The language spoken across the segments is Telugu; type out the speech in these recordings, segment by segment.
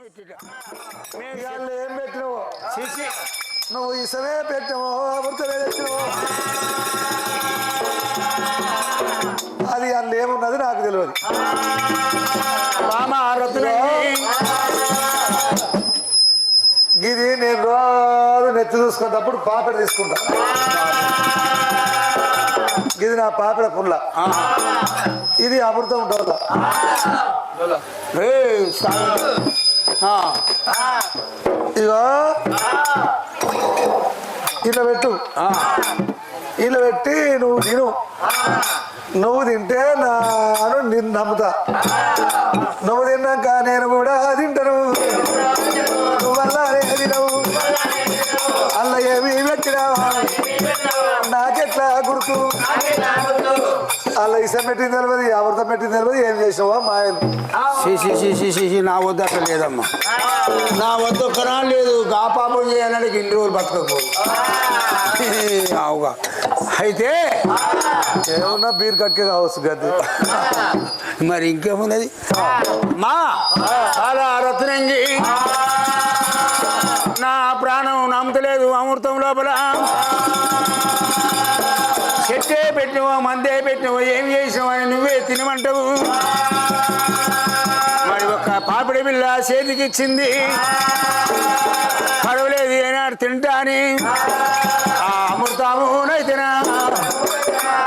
ఏం పెట్టినవు నువ్వు ఇసమే పెట్టావు అమృతమే తెచ్చినావు అది అందులో ఏమున్నది నాకు తెలియదు ఇది నేను రోజు నెత్తి చూసుకున్నప్పుడు పాపడ తీసుకుంటా ఇది నా పాపడ పుల్ల ఇది అమృతం డోల ఇగో ఇలా పెట్టు ఇలా పెట్టి నువ్వు తిను నువ్వు తింటే నిన్ను నమ్ముతా నువ్వు తిన్నాక నేను కూడా తింటాను నువ్వల్లా తినవు అల్ల ఏమి పెట్టినావా నాకెట్లా గుర్తు అలా ఇసం పెట్టింది తెలియదు ఎవరితో పెట్టింది తెలియదు ఏం చేసావా మాయలు నా వద్ద అక్కడ లేదమ్మా నా వద్ద ఒక్కనా లేదు గా పాపం చేయాలని ఇన్ని రోజులు బతకపోదు అవుగా అయితే ఏమన్నా బీర్ కక్కే కావచ్చు గద్దె మరి ఇంకేమున్నది మా అలా రత్నంగి నా ప్రాణం నమ్మతలేదు అమృతం లోపల చెట్టే పెట్టినవో మందే పెట్టినవో ఏం చేసినావు అని నువ్వే తినమంటావు మరి ఒక పాపిడి బిల్ల చేతికి ఇచ్చింది పడవలేదు ఏనాడు తింటా అని ఆ అమృతము అయితేనా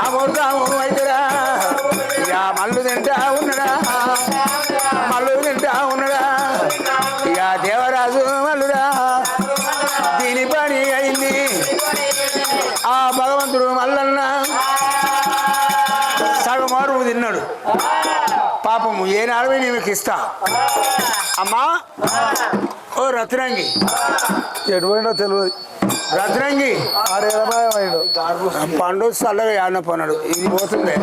అమృతము అయితేరా ఇక మల్లు తింటా ఉన్నాడా మల్లు తింటా ఉన్నాడా ఇక దేవరాజు మల్లుడా దీని పని అయింది ఆ భగవంతుడు మల్లన్న సగమారు తిన్నాడు పాపము ఏనాడు నీకు ఇస్తా అమ్మా ఓ రత్నంగి ఎటుపోయినా తెలియదు రత్నంగి పండు చల్లగా ఆడిన పోనాడు ఇది పోతుంది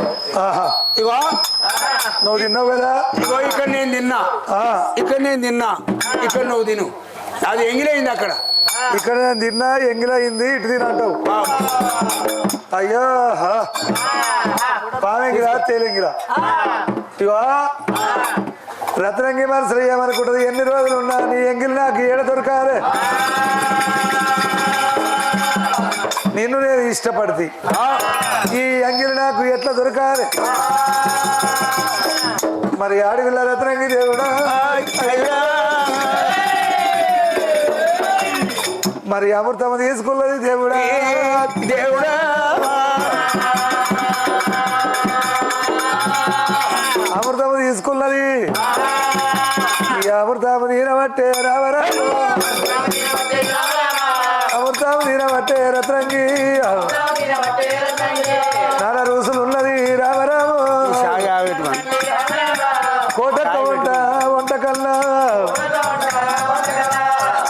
ఇగో నువ్వు తిన్నావు కదా ఇగో ఇక్కడ నేను తిన్నా ఇక్కడ నువ్వు తిను అది ఎంగిలైంది అక్కడ ఇక్కడ నేను తిన్నా ఎంగిలయింది ఇటు తినంటావు అయ్యో పామెంగిరా తేలింగిరా ఇగో రత్నంగి మనసులు ఏమనుకుంటుంది ఎన్ని రోజులు ఉన్నా నీ ఎంగిలి నాకు ఏడ దొరకాలి నిన్ను నేను ఇష్టపడితే ఈ ఎంగిలి నాకు ఎట్లా దొరకాలి మరి ఆడవిల్ల రత్నంగి దేవుడా మరి అమృతం తీసుకున్నది దేవుడా దేవుడా అమృతం తీసుకున్నది ఈ అమృతం తీరబట్టే రావరా అమృతం తీరబట్టే రత్నంగి నాన్న రోజులు ఉన్నది రామరాము కోటక్క వంట కన్నా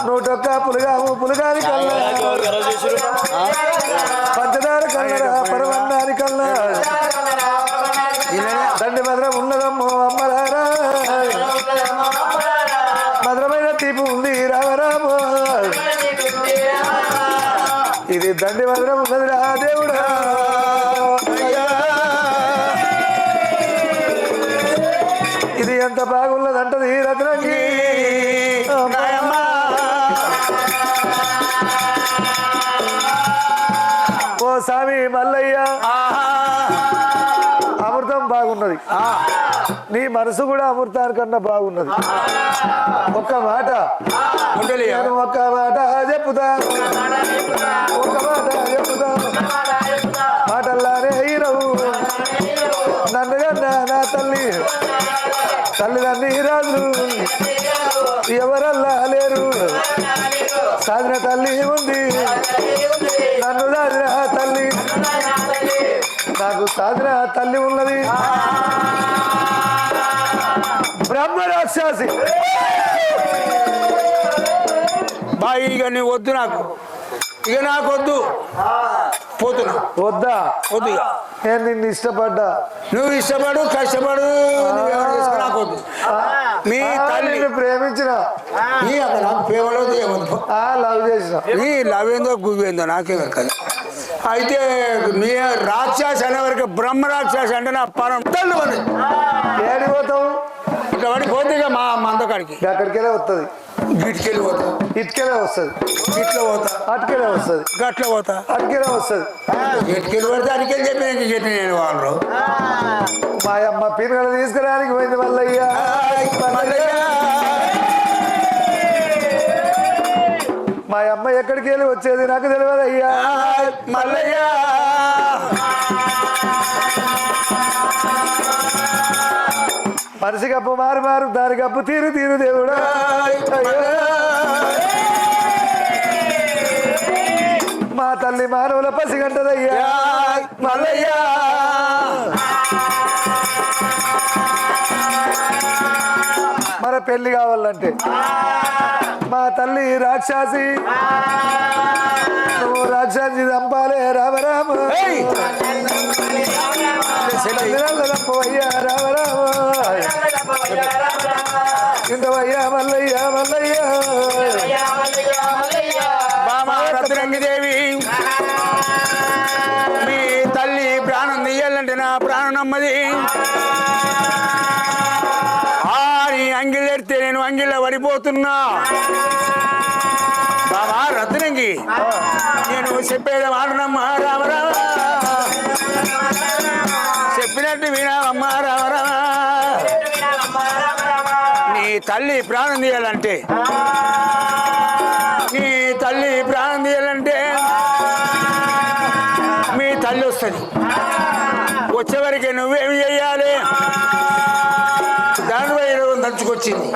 నూటొక్క పులగాని కన్నా పంచదార కల్లరా పరమన్నాని కన్నా దండి మధురం ఉన్నదమ్మో అమ్మలారా మధురమైన తీపి ఉంది రామరాము ఇది దండి మధురం ఉన్నది రా దేవుడా ఇది ఎంత బాగున్నదంటది రత్నంగి ఓ స్వామి మల్లయ్య అమృతం బాగున్నది నీ మనసు కూడా అమృతానికన్నా బాగున్నది ఒక్క మాట నేను ఒక్క మాట చెప్పుతా మాటల్లానే హీరవు నన్ను కన్నా నా తల్లిదండ్రి రాజు ఎవరల్లా లేరు సాధిన తల్లి ఉంది నన్ను సాధిన తల్లి నాకు సాధిన తల్లి ఉన్నది బ్రహ్మ రాక్షసి బాయి ఇక నీ వద్దు నాకు ఇక నాకు వద్దు పోతున్నా వద్దా వద్దు నేను నిన్ను ఇష్టపడ్డా నువ్వు ఇష్టపడు కష్టపడు నాకు వద్దు మీ తల్లి ప్రేమించిన నీ అక్కడ నాకు ప్రేమలో లవ్ చేసిన నీ లవ్ ఏందో గువ్వేందో నాకే కదా అయితే మీ రాక్షసి అనే వరకు బ్రహ్మ రాక్షసి అంటే నా పరం తల్లి ఏడిపోతావు ఇట్లా పడిపోతే ఇక మా మందకాడికి అక్కడికెళ్ళే వస్తుంది గిట్కెళ్ళి పోతా ఇటుకెలే వస్తుంది, గిట్లో పోతా అటుకెలే వస్తుంది, గట్ల పోతా అటుకెలే వస్తుంది. గిట్కెళ్ళి పడితే అడికెళ్ళి చెప్పిన చెప్పిన నేను వాళ్ళు మా అమ్మ పిల్లలు తీసుకురానికి పోయింది మల్లయ్య. మా అమ్మ ఎక్కడికి వెళ్ళి వచ్చేది నాకు తెలియదు అయ్యా. మల్లయ్య మనిషి కప్పు మారు దాని కప్పు తీరు దేవుడా. మా తల్లి మానవుల పసిగంటదయ్యా. మల్లయ్య మన పెళ్లి కావాలంటే మా తల్లి రాక్షసి, నువ్వు రాక్షసి చంపాలే రామరామ. తప్పవయ్యా రామరామ, ఇంతవయ్యా మల్లయ్య మల్లయ్య. రత్నంగిదేవి మీ తల్లి ప్రాణం తీయాలంటే నా ప్రాణం నమ్మది. నీ అంగిలెడితే నేను అంగిల్లో పడిపోతున్నా. బాబా రత్నంగి నేను చెప్పేది మాటనమ్మ రామరామ, చెప్పినట్టు వినామమ్మ రామరామ. నీ తల్లి ప్రాణం తీయాలంటే నీ తల్లి ప్రాణం తీయాలంటే మీ తల్లి వస్తుంది. వచ్చేవరకు నువ్వేమి చెయ్యాలి? దాని వైరోగం దంచుకొచ్చింది,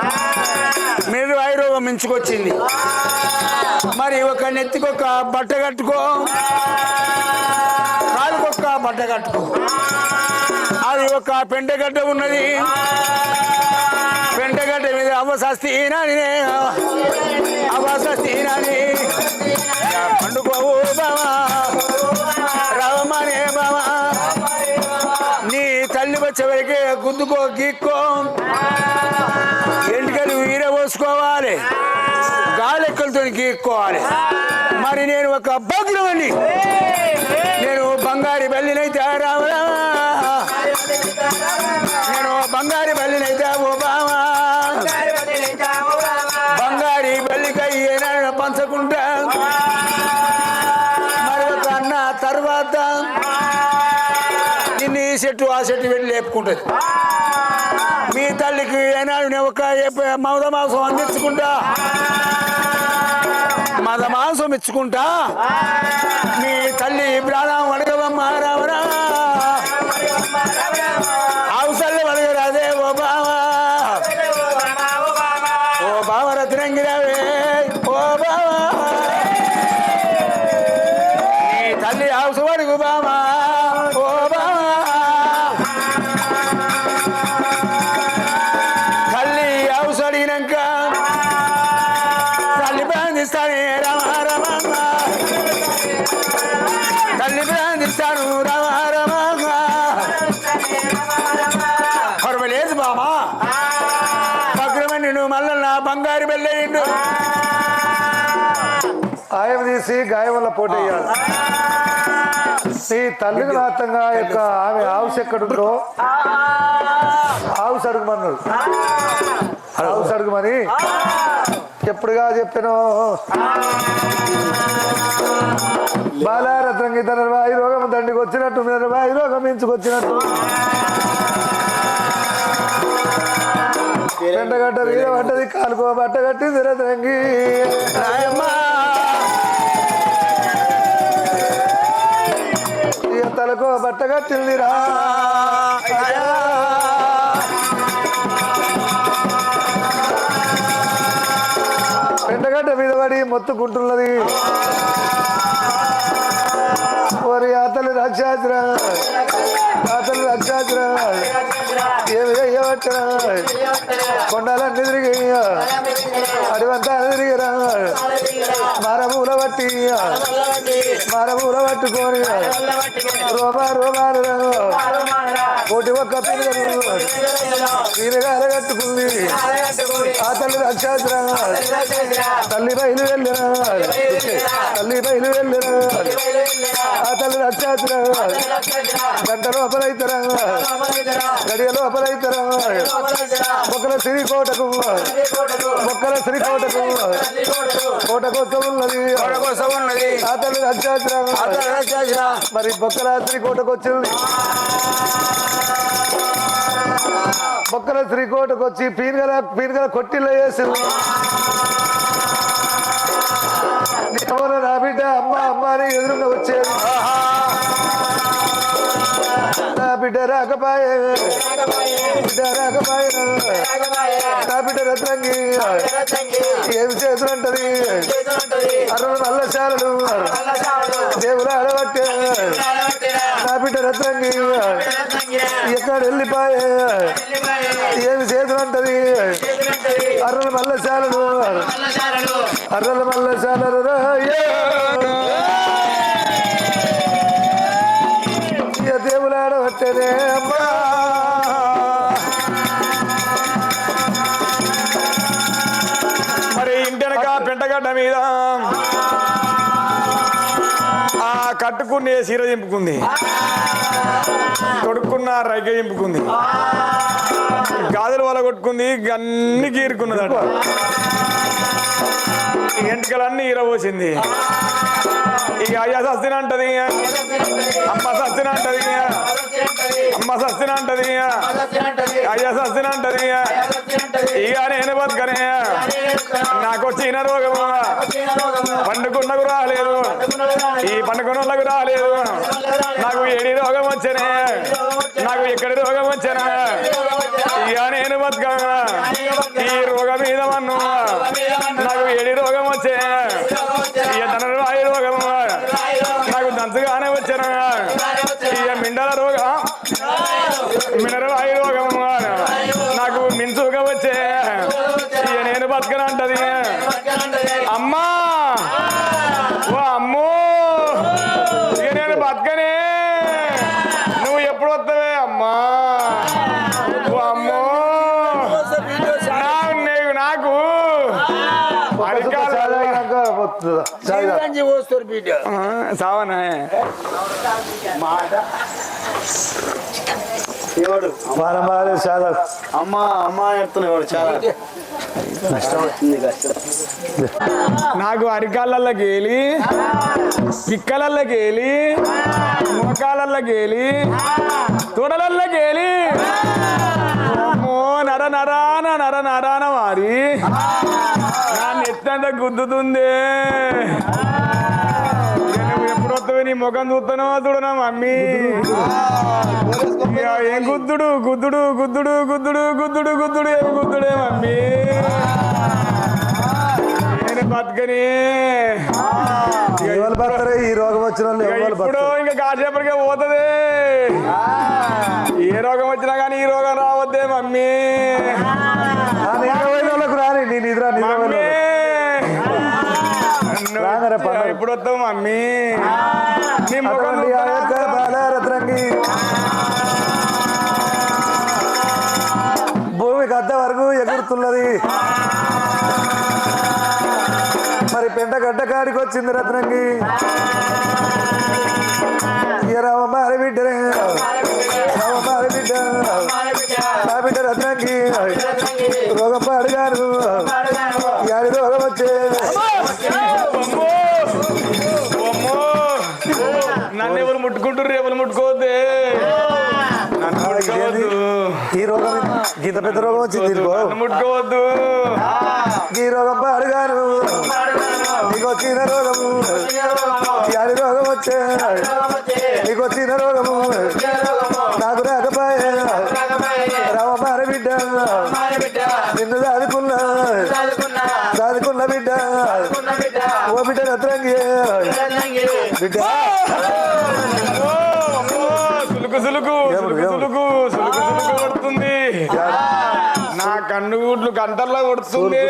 మీరు వైరోగం మించుకొచ్చింది. మరి ఒక నెత్తికొక బట్ట కట్టుకో, కాలుకొక్క బట్ట కట్టుకో. అది ఒక పెంటగడ్డ ఉన్నది, పెంటగడ్డ మీద అవసస్తీనని అవసస్తీనని పండుకోవు బావా రావమ్మనే బావా. నీ తల్లి వచ్చేవరకే గుద్దుకో గీక్కో, ఎంటికలు వీరబోసుకోవాలి, గాలెక్కలతో గీక్కోవాలి. మరి నేను ఒక భగ్రమని, నేను బంగారి బల్లినైతే రామరా, నేను బంగారి బల్లినైతే ఓ బావా. బంగారి బల్లికై ఏనాడు పంచకుంటా. మరి ఒక అన్న తర్వాత నిన్ను ఈ చెట్టు ఆ చెట్టు వెళ్ళి లేపుకుంటుంది. మీ తల్లికి ఏనాడు నేను ఒక మద మాంసం అందించుకుంటా, మద మాంసం ఇచ్చుకుంటా. మీ తల్లి ప్రాణం అడగవమ్మ రామరా, అవసరం అడగరాదే ఓ బావా. ఓ బావ రత్నంగిరావే ఓ బావా, నీ తల్లి అవసరం అడుగు బావా ఓ బావా. తల్లి అవసరం అడిగినాక తల్లి ప్రాంతిస్తానే రామారమ్మ, తల్లి ప్రాంతిస్తాను రామారమ్మ. పర్వాలేదు బామా, భద్రమని నువ్వు మళ్ళీ నా బంగారు బెల్లయిండు. ఆయం తీసి గాయం వల్ల పోటీ వేయాలి. నీ తల్లికి నాతంగా యొక్క ఆమె హౌస్ ఎక్కడుందో హౌస్ అడుగుమన్నాడు. హౌస్ అడుగుమని ఎప్పుడుగా చెప్పాను. బాలారత్నంగి తన వాయు రోగం దండికి వచ్చినట్టు, వాయు రోగం మించుకొచ్చినట్టు, ఎండగడ్డ మీద పడ్డది, కాలుకో బట్ట కట్టింది రత్నంగి. తలకో బట్ట కట్టిందిరా. ఎండగడ్డ మీద పడి మొత్తుకుంటున్నది. ఓరి అతలు రక్షాచురా, అతలు రక్షాచురా, ఏమి చెయ్యవచ్చరా, కొండలన్నీ తిరిగి అడివంతా తిరిగిరా, మరమూల పట్టి మరమూల పట్టుకొని రోమాలు కోటి ప్రతి ఒక్క పీనుగా అరగట్టుకుంది ఆ తల్లి రక్షాద్రా తల్లి బయలు వెళ్ళిన తల్లి బయలు వెళ్ళిన ఆ తల్లి రక్షాద్రా గంట లోపలైతరా గడియ లోపలైతరా మొక్కల శ్రీకోటకు మొక్కల శ్రీకోటకు కోట కోసం ఉన్నది ఆ తల్లి రక్షాద్రా మరి బొక్కల శ్రీకోటకు వచ్చింది బొక్కల శ్రీకోటకు వచ్చి పీనుగల కొట్టిల్లో వేసింది నా బిడ్డ అమ్మ అమ్మ అని ఎదురుగా వచ్చేది నా బిడ్డ రాకపాయే నా బిడ్డ రత్నంగి ఏమి చేతులంటది అరవై నల్లశాలలు దేవుడు ఆడబట్టే నా బిడ్డ రత్నంగి ఎక్కడ వెళ్ళిపాయే ఏమి చేతులంటది అర్రల మల్లశాలలు అర్రల మల్లశాలలు దేవుడు ఆడబట్టేనే అమ్మా మరి ఇంటెనక పెంటగడ్డ మీద ఆ కట్టుకునే సీర దింపుకుంది, తొడుక్కున్న రైక దింపుకుంది, గాజులు వల కొట్టుకుంది, అన్ని గీరుకున్నదట, ఎంటకలన్నీ ఈరబోసింది. ఇక అయ్యా సస్తిన అంటది, అమ్మ సస్తిన అంటది, అమ్మ సస్తిన అంటది, అయ్యా సస్తిన అంటది. ఇక నేను బతకనే నాకు వచ్చిన రోగము పండుకున్నకు రాలేదు, ఈ పండుకున్నకు రాలేదు, నాకు ఏడి రోగం వచ్చనే, నాకు ఎక్కడి రోగం వచ్చనా, ఇక నేను బతకనా ఈ రోగం మీద మన్ను, నాకు ఏడి రోగం వచ్చే, ఇక తన రాయి రోగము నాకు దంచుగానే వచ్చనా, ఇక మిండల రోగం మినరల్ రాయి రోగము నాకు మించుగా వచ్చే, ఇక నేను బతకనంటది. అమ్మా ఓ అమ్మో ఇక నేను బతకనే, నువ్వు ఎప్పుడు వస్తావే అమ్మా, ఓ అమ్మో నాకు సావనా అమ్మా అమ్మా చెప్తున్నాడు చాలా నాకు అరికాళ్ళకి వెళ్ళి పిక్కలకి వెళ్ళి మోకాళ్ళకి వెళ్ళి తొడలకి వెళ్ళి నర నరాన నర నరాన వారి నా నెత్తంత గుద్దుతుంది. నువ్వు ఎప్పుడు వస్తావు నీ ముఖం చూస్తానో చూడనా మమ్మీ, ఏం గుద్దుడు గుద్దుడు గుద్దుడు గుద్దుడు గుద్దుడు గుద్దుడు ఏం గుద్దుడే మమ్మీ, నేను బతకని ఈ రోగం వచ్చిన ఇప్పుడు ఇంకా కాసేపటికే పోతుంది. ఏ రోగం వచ్చినా కానీ ఈ రోగం రావద్దే మమ్మీ, రాని నీ నిద్ర ఇప్పుడు వస్తావు మమ్మీ, నీ ముఖం బాలరత్నంగి భూమికి అద్దె వరకు ఎగురుతున్నది. మరి పెంటగడ్డ కాడికి వచ్చింది రత్నంగి, రామమారి బిడ్డరే రామమారి బిడ్డ నా బిడ్డ రత్నంగి రోగం పాడుగాను, యాడి రోగం వచ్చే నన్ను ఎవరు ముట్టుకుంటారు, ఎవరు ముట్టుకోవద్దే, ఈ రోగం గీత పెద్ద రోగం వచ్చింది ముట్టుకోవద్దు, ఈ రోగం పాడుగాను, నీకు వచ్చిన రోగము యాడి రోగం వచ్చే, నీకు వచ్చిన రోగము నాకు రాకపోయే, రామమారి బిడ్డ నిన్ను దాదుకున్న బిడ్డ ఓ బిడ్డ రత్నంగి బిడ్డ సులుకు సులుకు సులుకు సులుకు సులుకు కొడుతుంది, నా కన్ను గుడ్లు గంటల్లో కొడుతుంది.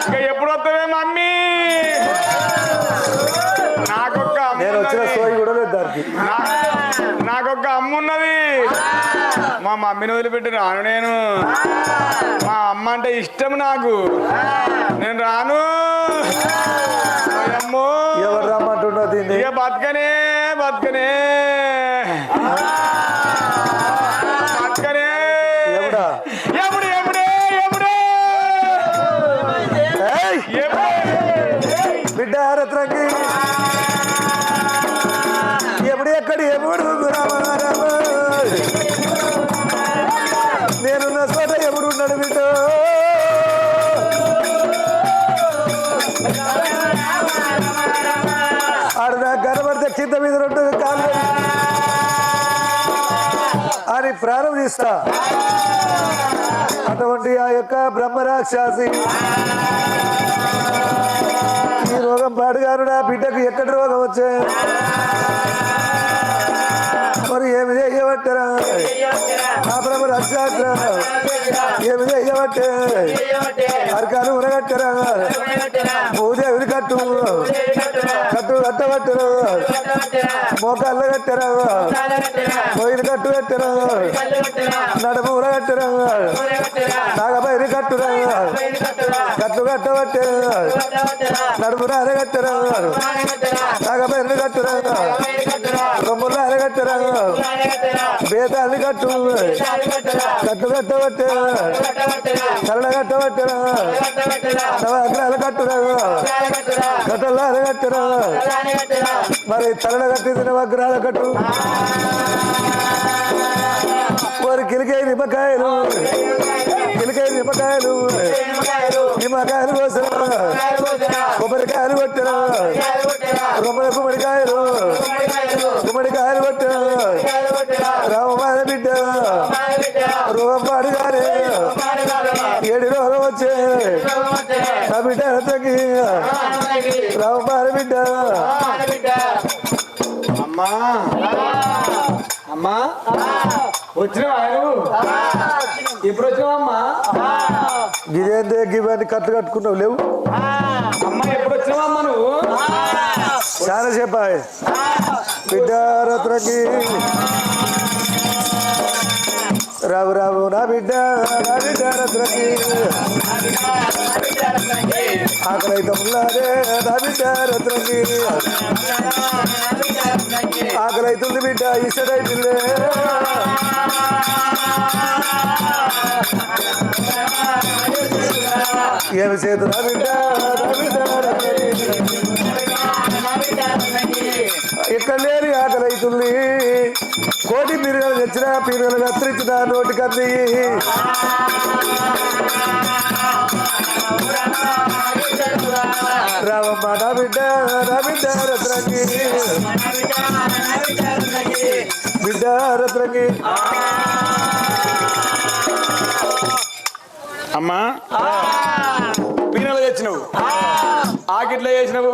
ఇంకా ఎప్పుడు వస్తావే మమ్మీ, నాకొక్క నేను వచ్చిన సోయి కూడా లేదు దానికి, నాకొక్క అమ్మున్నది మా మమ్మీని వదిలిపెట్టి రాను నేను. మా అమ్మ అంటే ఇష్టం నాకు, నేను రాను. అమ్మో ఎవరు రమ్మంటున్నా దీన్ని? ఇక బతకనే బతకనే బతకనే. ఎవడా? ఎప్పుడే ఎప్పుడే ఎప్పుడే బిడ్డ రత్రంగి ఎప్పుడు ఎక్కడి ఎప్పుడు రామ రామ నేనున్న చోట ఎప్పుడు ఉన్నాడు బిడ్డ? ఆడు నాకు కనబడితే కింద మీద రెండు కాలు అని ప్రారంభిస్తా. అటువంటి ఆ యొక్క బ్రహ్మరాక్షసి ఈ రోగం పాడుగాను నా బిడ్డకు ఎక్కడి రోగం వచ్చే మరి ఏమి చేయబట్టరా ఆ బ్రహ్మ రక్షాత్ర ఏమి చేయబట్టే అరకాలు ఉరగట్టరా భూదేవిని కట్టు కట్టు కట్టబట్టరా మోకాళ్ళ కట్టరా పోయిన కట్టు కట్టరా నడుము ఉరగట్టరా నాగపైన కట్టురా కట్టు కట్టబట్టే నడుమున అరగట్టరా నాగపైన కట్టురా రొమ్ముల అరగట్టరా బేతాన్ని కట్టు కట్టు కట్టబట్టే కళ్ళ కట్టబట్టరా నవగ్రహాలు కట్టురా కట్టల్లో అరగట్టరా మరి తలన కట్టింది నవగ్రహాల కట్టు వారి కిలికాయ నిమ్మకాయలు కిలికాయ నిమ్మకాయలు నిమ్మకాయలు కోసం కొబ్బరికాయలు కొట్టరా రొమ్మల గుమ్మడికాయలు గుమ్మడికాయలు కొట్టరా రామమాన బిడ్డ రోగం పాడుగానే ఏడు రోగం వచ్చే నా బిడ్డ తగ్గి రామమాన బిడ్డ. అమ్మా అమ్మా వచ్చినావా నువ్వు? ఎప్పుడు వచ్చినావమ్మా? గిదేందే గివన్నీ కట్లు కట్టుకున్నావు లేవు? అమ్మా ఎప్పుడు వచ్చినావమ్మా నువ్వు? చాలా చెప్పాయి బిడ్డ రత్నకి రావు రావు నా బిడ్డ రత్నకి ఆకలైతే ఉన్నారే నా బిడ్డ రత్నకి ఆకలైతుంది బిడ్డ ఇష్టైతుందే ఏమి చేతు నా బిడ్డ ఇక్కడ లేని ఆకలైతుంది కోటి పీరుగలు తెచ్చిన పీరుగలు కత్తిరించిన నోటి కత్తి రావమ్మ నా బిడ్డ రత్నకి బిడ్డ రత్నకి. అమ్మా పీనలు తెచ్చినవు, ఆకిట్లో చేసినవు,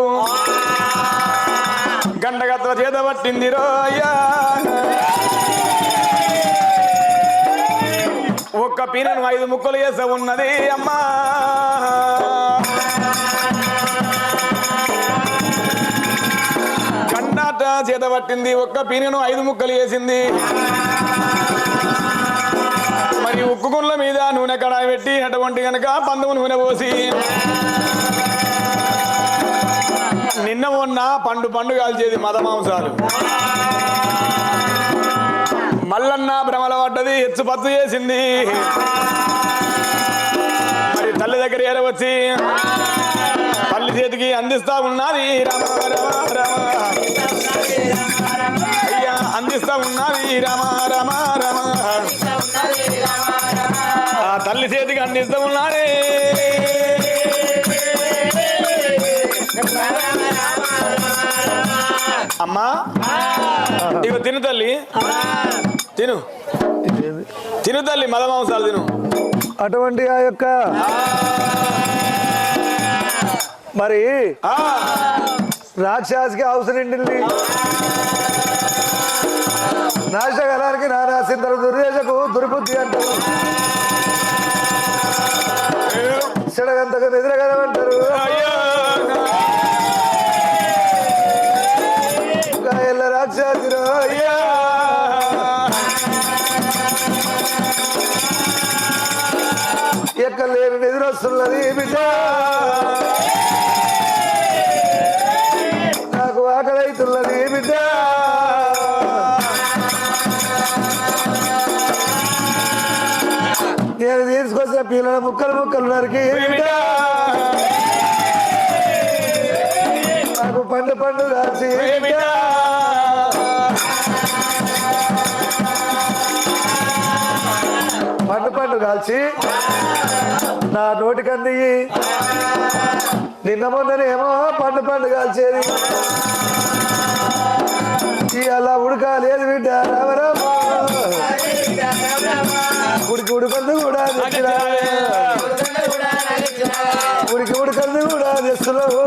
గంటగత్ర చేత పట్టింది రోయ్యా. ఒక్క పీనను 5 ముక్కలు చేస ఉన్నది అమ్మా. గంట చేత పట్టింది, ఒక్క పీనను 5 ముక్కలు చేసింది. మరి ఉక్కు గుండ్ల మీద నూనె కడాయి పెట్టి అటువంటి కనుక పందుము నూనె పోసి నిన్న మొన్న పండు కాల్చేది మద మాంసాలు. మల్లన్న భ్రమల పడ్డది, హెచ్చు పచ్చు చేసింది. మరి తల్లి దగ్గర ఏరవచ్చి తల్లి చేతికి అందిస్తా ఉన్నది రామ రామ రామ అయ్యా అందిస్తా ఉన్నది రామ రామ రామ ఆ తల్లి చేతికి అందిస్తా ఉన్నాడే. అమ్మా ఇవి తిను తల్లి, తిను తిను తల్లి, మద మాంసాలు తిను. అటువంటి ఆ యొక్క మరి రాక్షసికి అవసరం నిండింది. నాశగలానికి నానాసిందరు దుర్రేషకు దుర్బుద్ధి అంటారు, చెడగంతకు నిద్రగలమంటారు. రాక్షసి ఎక్కలేని నిద్రొస్తున్నది బిడ్డ నాకు ఆకలైతున్నది బిడ్డ నేను తీసుకొచ్చిన పిల్లల ముక్కలు ముక్కలు నరికి బిడ్డ నాకు పండు పండు కాల్చి బిడ్డ పండు పండు కాల్చి నా నోటికంది నిన్న మొన్ననేమో పండు పండు కాల్చేది అలా ఉడకాలేదు బిడ్డ రామరామ ఉడికి ఉడకందు కూడా ఉడికి ఉడకందు కూడా తెస్తున్నావు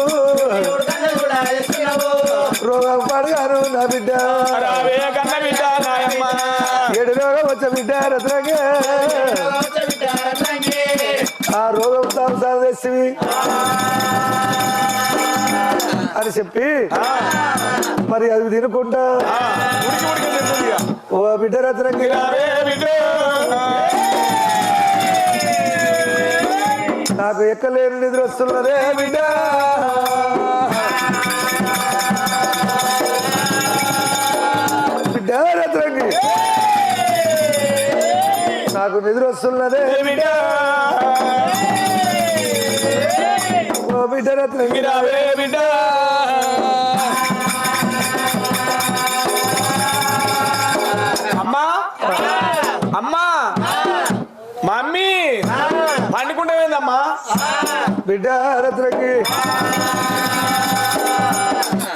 రోగం పడగాను నా బిడ్డ ఏడు రోగం వచ్చే బిడ్డ రత్నంగా ఆ రోగం సంసారం తెచ్చివి అని చెప్పి మరి అది తినుకుంటా ఓ బిడ్డ రత్నంగా నాకు ఎక్కలేని నిద్ర వస్తున్నదే బిడ్డ బిడ్డ రత్నంగి నాకు నిద్ర వస్తున్నదే బిడ్డ ఓ బిడ్డ రత్నంగి బిడ్డ అమ్మా అమ్మా మమ్మీ పండుకుంటావేందమ్మా బిడ్డ రత్నంగి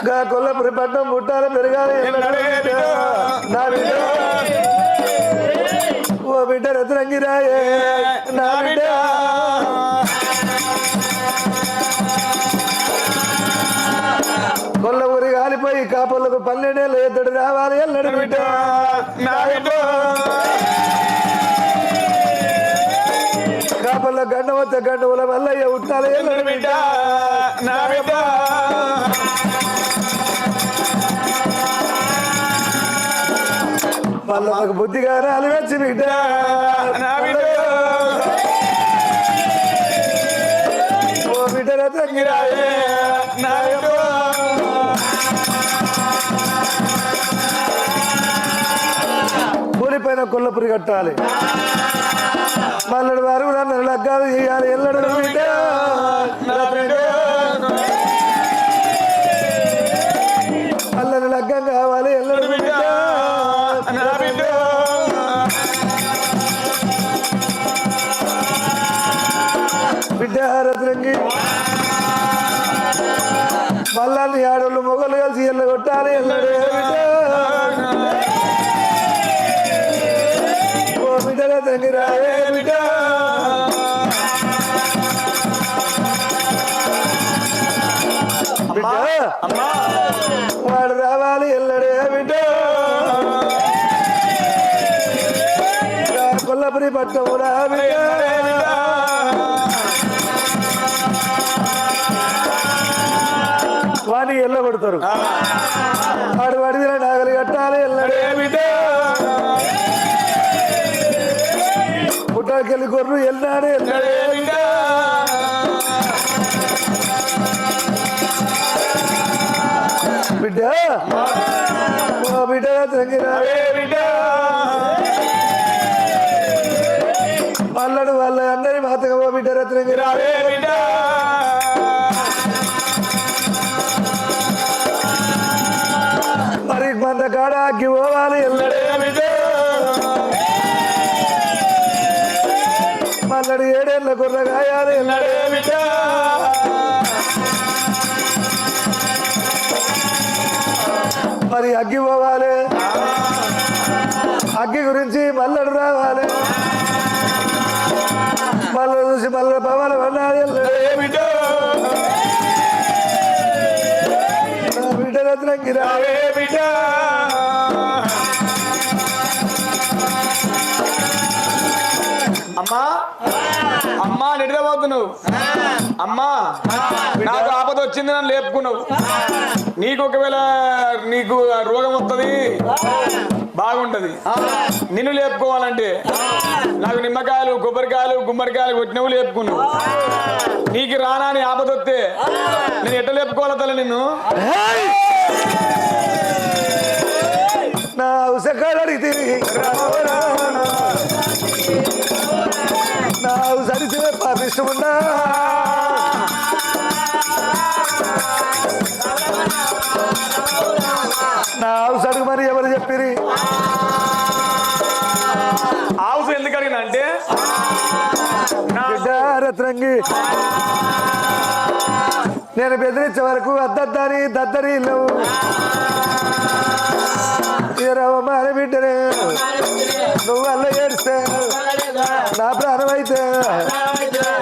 గా కొల్లపురి పట్నం ముట్టాలి పెరగాలి నా బిడ్డ ఓ బిడ్డ రత్నంగి రాయే నా బిడ్డ కొల్ల ఊరి కాలిపోయి కాపర్లకు 12 ఏళ్ళు ఎద్దడు రావాలి ఎల్లడు బిడ్డ కాపర్ల గండ వద్ద గండ ఉల మల్లయ్య ఉట్టాలి ఎల్లడు బిడ్డ మళ్ళీ నాకు బుద్ధిగా రాలి వచ్చి బిడ్డ ఓ బిడ్డ రత్నంగి రాయే ఊరిపైన కొల్లపురి కట్టాలి మల్లడు వారు కూడా నన్ను లగ్గాలు చేయాలి ఎల్లడు బిడ్డ మల్లని లగ్గం కావాలి ఎల్లడు బిడ్డ బిడ్డ రత్నంగి మల్లాన్ని ఆడోళ్ళు మొగలు కలిసి ఎల్ల కొట్టాలి ఎల్లడు బిడ్డ ఓ బిడ్డ రత్నంగి రావే బిడ్డ వాడు రావాలి ఎల్లడే బిడ్డ కొల్లపురి పట్టమురా బిడ్డ వాణి ఎల్ల కొడతారు వాడు వాడి మీద నాగలి కట్టాలి ఎల్లడే బిడ్డ పుట్టాకెళ్ళి కొర్రు ఎల్లాడు ఎల్లడే బిడ్డ బిడ్డ ఓ బిడ్డ రత్నంగిరావే బిడ్డ మల్లడు వాళ్ళ అందరి మాతగా ఓ బిడ్డ రత్నంగిరావే బిడ్డ మరి మంద కాడ అగ్గి పోవాలి ఎల్లడే బిడ్డ మల్లడు 7 ఏళ్ళ కుర్ర కాయాలి ఎల్లడే బిడ్డ మరి అగ్గి పోవాలి అగ్గి గురించి మల్లడు రావాలి మల్ల చూసి మల్ల పవన పడాలి బిడ్డ బిడ్డ రత్నంగి రావే బిడ్డ అమ్మా అమ్మా నిద్రపోతున్నావు అమ్మా నాకు ఆపద వచ్చింది నన్ను లేపుకున్నావు నీకు ఒకవేళ నీకు రోగం వస్తుంది బాగుంటది. నిన్ను లేపుకోవాలంటే నాకు నిమ్మకాయలు కొబ్బరికాయలు గుమ్మడికాయలు కొట్టినవు లేపుకున్నావు. నీకు రానా అని ఆపదొస్తే నేను ఎట్ట లేపుకోవాలా తల్లి నిన్ను? నా ఉసకాడు అడిగితే నా ఉసరిచే పాపిష్టమున్నా నా ఉసడుగు మరి ఎవరు చెప్పిరి? హౌస్ ఎందుకు అడిగిన అంటే బిడ్డ రత్నంగి నేను బెదిరించే వరకు అద్దద్దని దద్దరి లేవు రవమాన బిడ్డనే నువ్వు అల్ల ఏడిస్తే నా ప్రాణం అయితే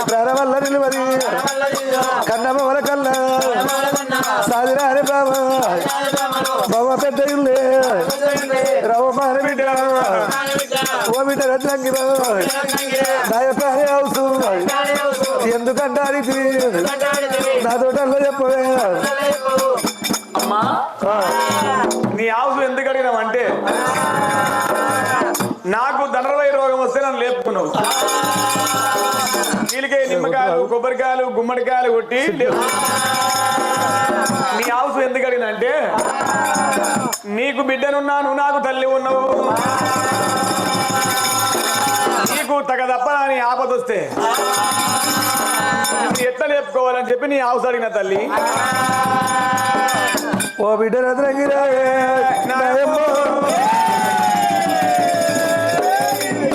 ప్రాణం వల్ల నిలువది కన్నమ్మ వల కల్లా సాదిరాని బాబా బాబా పెద్ద ఇల్లే రవమాన బిడ్డ ఓ బిడ్డ రత్నంగి నా యొక్క హౌస్ ఎందుకంటే అడిగి నాతో అల్ల చెప్పవే. అమ్మా నీ హౌస్ ఎందుకు అడిగినావంటే నాకు ధనరవై రోగం వస్తే నన్ను లేపుకున్నావు. వీళ్ళకే నిమ్మకాయలు కొబ్బరికాయలు గుమ్మడికాయలు కొట్టి నీ హౌస్ ఎందుకు అడిగినంటే నీకు బిడ్డనున్నాను నాకు తల్లి ఉన్నావు. నీకు తగదప్ప నీ ఆపదొస్తే ఎట్లా లేపుకోవాలని చెప్పి నీ హౌస్ అడిగిన తల్లి. ఓ బిడ్డ రత్నంగిరా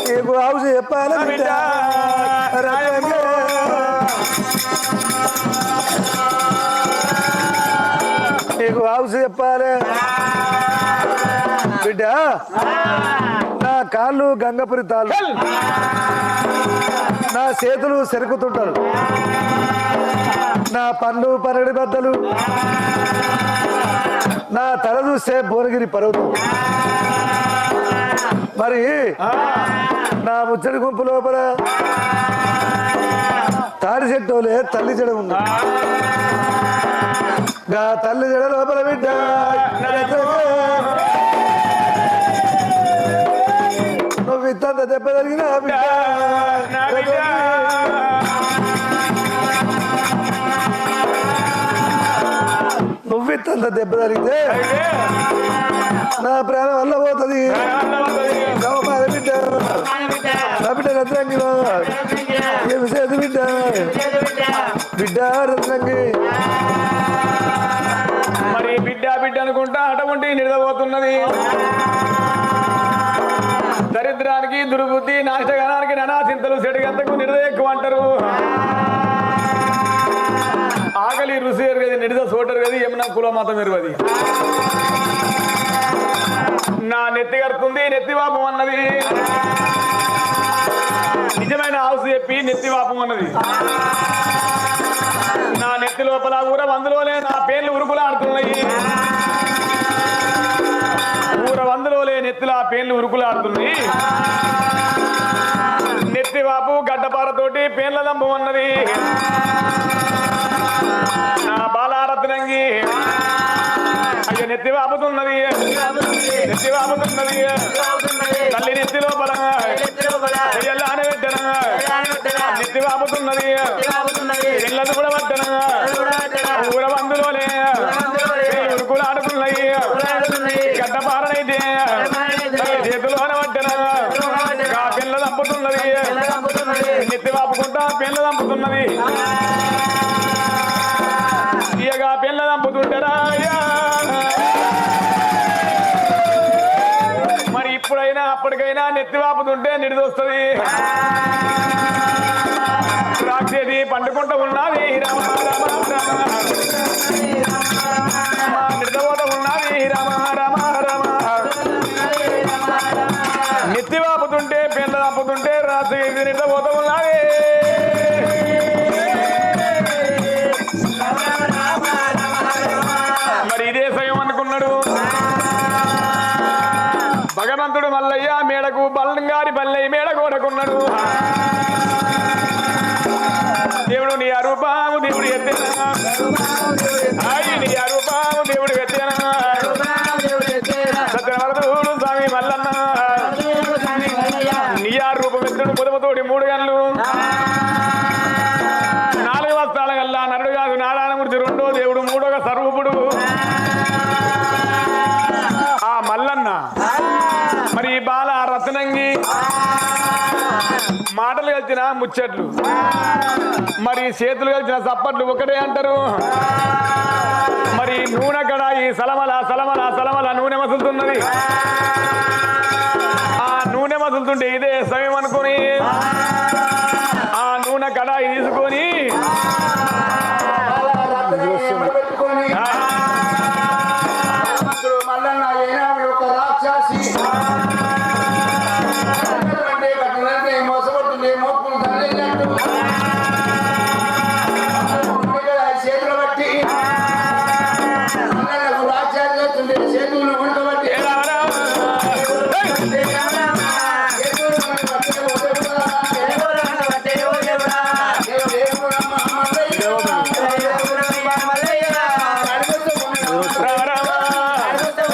నీకు హౌస్ చెప్పాలి బిడ్డ నీకు హౌస్ చెప్పాలి బిడ్డ. నా కాళ్ళు గంగపురి తాళ్ళు నా చేతులు సెరుకుతుంటారు నా పండ్లు పరడి బద్దలు నా తల చూస్తే భువనగిరి పర్వతం. మరి నా ముచ్చడి గుంపు లోపల తాడి చెట్టులే తల్లి జడ ఉంది. గా తల్లి జడ లోపల బిడ్డ నువ్వు ఇంతంత దెబ్బ జరిగిన బిడ్డ నువ్వు ఇంతంత దెబ్బ జరిగితే నా ప్రాణం వల్ల పోతుంది. బిడ్డ నా బిడ్డ రత్నంగి ఏమి చేదు బిడ్డ బిడ్డ రత్నంగి. మరి బిడ్డ బిడ్డ అనుకుంటా అటువంటి నిడదపోతున్నది. దరిద్రానికి దుర్బుద్ధి నాశగణానికి నానాచింతలు చెడుగంతకు నిడద ఎక్కువ అంటారు. ఆకలి రుచి ఎరుగది నిడద సోటరు గది ఏమన్నా కుల మతం ఎరువది. నా నెత్తి కడుతుంది నెత్తి వాపం అన్నది. నిజమైన హౌస్ చెప్పి నెత్తి వాపం అన్నది. నా నెత్తి లోపల ఊర వందులోనే నా పేర్లు ఉరుకులాడుతున్నాయి. ఊర వందులోలే నెత్తిలో ఆ పేర్లు ఉరుకులాడుతున్నాయి. నెత్తి వాపు గడ్డపారతోటి పేర్ల దంపం అన్నది. నా బాలారత్నంగి అయ్యో నెత్తి వాపుతున్నది నెత్తి వాపుతున్నది. తల్లి నెత్తి లోపల పెట్టన నెత్తి వాపుతున్నది. పిల్లలు కూడా పట్టన ఊర వందులోనే ఉరుకులు ఆడుతున్నాయి. గడ్డపారనైతే చేతులోన పట్టన పిల్ల దంపుతున్నది. నెత్తి వాపుకుంటా పిల్ల దంపుతున్నది. ఇయగా పిల్ల దంపుతుంటారా? మరి ఇప్పుడైనా అప్పటికైనా నెత్తి వాపుతుంటే నిడిదొస్తుంది. రాక్షేది పండుకుంటూ ఉన్నది రామ రామ రామ నిడదపోత ఉన్నది రామ రామ రామ. నెత్తి వాపుతుంటే పిల్ల దంపుతుంటే రాక్షేది నిడదపోత ఉన్నది. మరి ఇదే సయం అనుకున్నాడు భగవంతుడు మల్లయ్య మేడకు బల్లంగారి బల్లయ్య మేడ కోరకున్నాడు. దేవుడు నీ అరూపాము దేవుడు ఎత్తేనా నీ అరూపాము దేవుడు ఎత్తేనా సత్యవరదుడు స్వామి మల్ల రుద్రుడు పొదపతోటి 3 గంటలు 4 వస్త్రాల గల్లా నరుడు కాదు నారాయణమూర్తి రెండో దేవుడు మూడోగ సర్వపుడు ఆ మల్లన్న మరి ఈ బాల రత్నంగి మాటలు కలిసిన ముచ్చట్లు మరి చేతులు కలిసిన చప్పట్లు ఒకటే అంటారు మరి నూనె కడ ఈ సలమల సలమల సలమల నూనె మసులుతున్నది ఆ నూనె మసులుతుంటే ఇదే సమయం అనుకుని ఆ నూనె కడ తీసుకొని మల్లన్న ఏనాడు ఒక రాక్షసి మోసపడుతుంది మోపులు తల్లినట్టు చేతులు బట్టి మల్లన్నకు రాక్షసి వస్తుంది చేతులు ఉడకబట్టి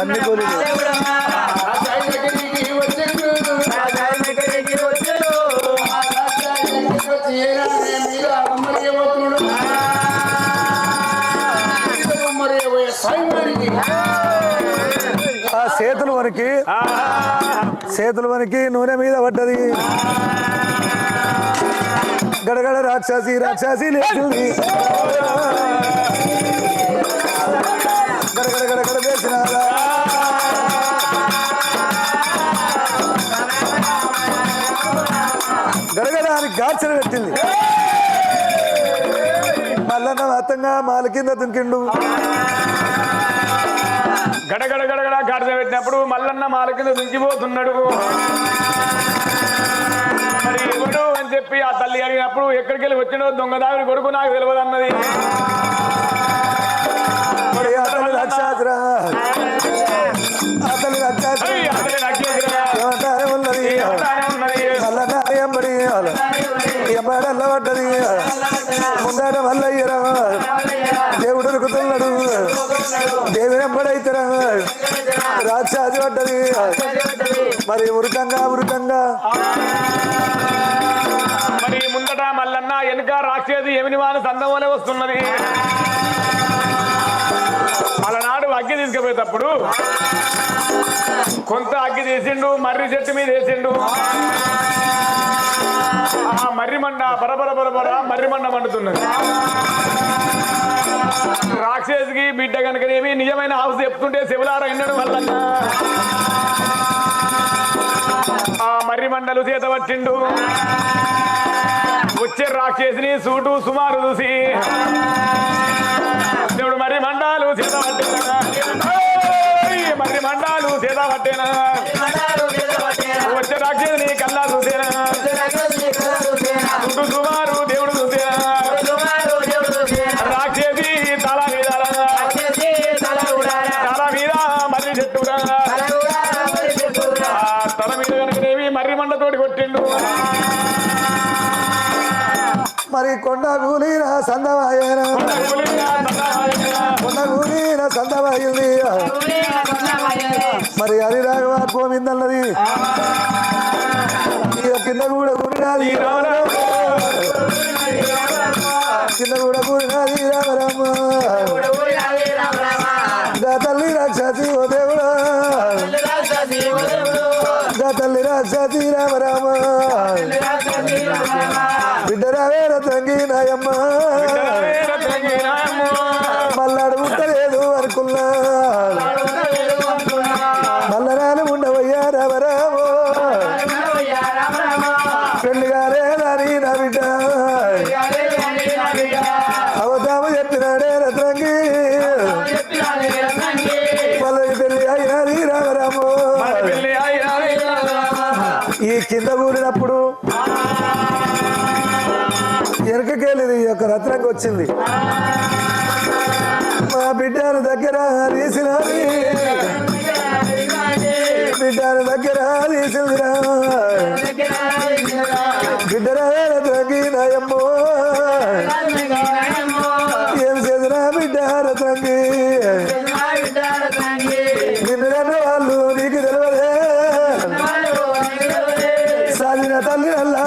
అన్ని కూలీలు ఆ చేతులు వనికి నూనె మీద పడ్డది గడగడ రాక్షసి లేచింది గడగడ గడగడ వేసినారా గడగడానికి గార్చన పెట్టింది మల్లన్న మొత్తంగా మాల కింద దుంకిండు గడగడ గడగడ గాడిద పెట్టినప్పుడు మల్లన్న మాల కింద దుంకిపోతున్నాడు మరి ఎవడు అని చెప్పి ఆ తల్లి అడిగినప్పుడు ఎక్కడికి వెళ్ళి వచ్చినో దొంగదావిని కొడుకు నాకు తెలియదు అన్నది ఎంబడల్లా పడ్డది ముందట మల్లయ్యరా దేవుడు ఉరుకుతున్నాడు దేవుని ఎంబడైతరా రాక్షసి పడ్డది మరి ఉరుకంగా మరి ముందట మల్లన్న వెనుక రాక్షసి ఏమిని వాని సందమోనే వస్తున్నది అలనాడు అగ్గి తీసుకుపోయేటప్పుడు కొంత అగ్గి తీసిండు మర్రి చెట్టు మీద వేసిండు ఆ మర్రి మండ బరబర మర్రి మండ మండుతున్నది రాక్షసికి బిడ్డ కనుకనేమి నిజమైన హౌస్ చెప్తుంటే శివలార ఎన్నడం వల్ల ఆ మర్రి మండలు చేత పట్టిండు వచ్చే రాక్షసిని సూటు సుమారు చూసి దేవుడు మర్రి మండాలు చేత పట్టినా మర్రి మండాలు చేత పట్టేనా వచ్చే రాక్షసిని కల్లా చూసేనా సూటు సుమారు దేవుడు చూసేనా రాక్షసి తల మీద మర్రి చెట్టు తల మీద కనుకనేవి మర్రి మండతోటి కొట్టిండు మరి కొండ కూలీన సందమాయనా కొండ కూలీన సందమైంది మరి హరి రాఘవ గోవిందన్నది కింద కూడా కూడినది కింద కూడా కూడినది రామరామ గా తల్లి రాక్షసి ఓ దేవుడా గా తల్లి రాక్షసి రామరామ బిడ్డరావేర తంగి నాయమ్మ మల్లాడు ముట్టలేదు అనుకున్నా మల్లరాలు ఉండవయ్యా రామరామో పెళ్లిగారే నాని నా బిడ్డ అవతాము చెప్పినాడే రత్నంగి మల్లకి పెళ్లి అయినది రామరామో ఈ కింద కూడినప్పుడు వెనకకెళ్ళి ఈ యొక్క రత్నంకి వచ్చింది మా బిడ్డను దగ్గర తీసినది బిడ్డను దగ్గర తీసిందిరా బిడ్డరా రత్నంగి నాయమ్మో ఏం చేసినా బిడ్డ రత్నంగి నిన్ను వాళ్ళు నీకు తెలియదే సాధిన తల్లి అల్లా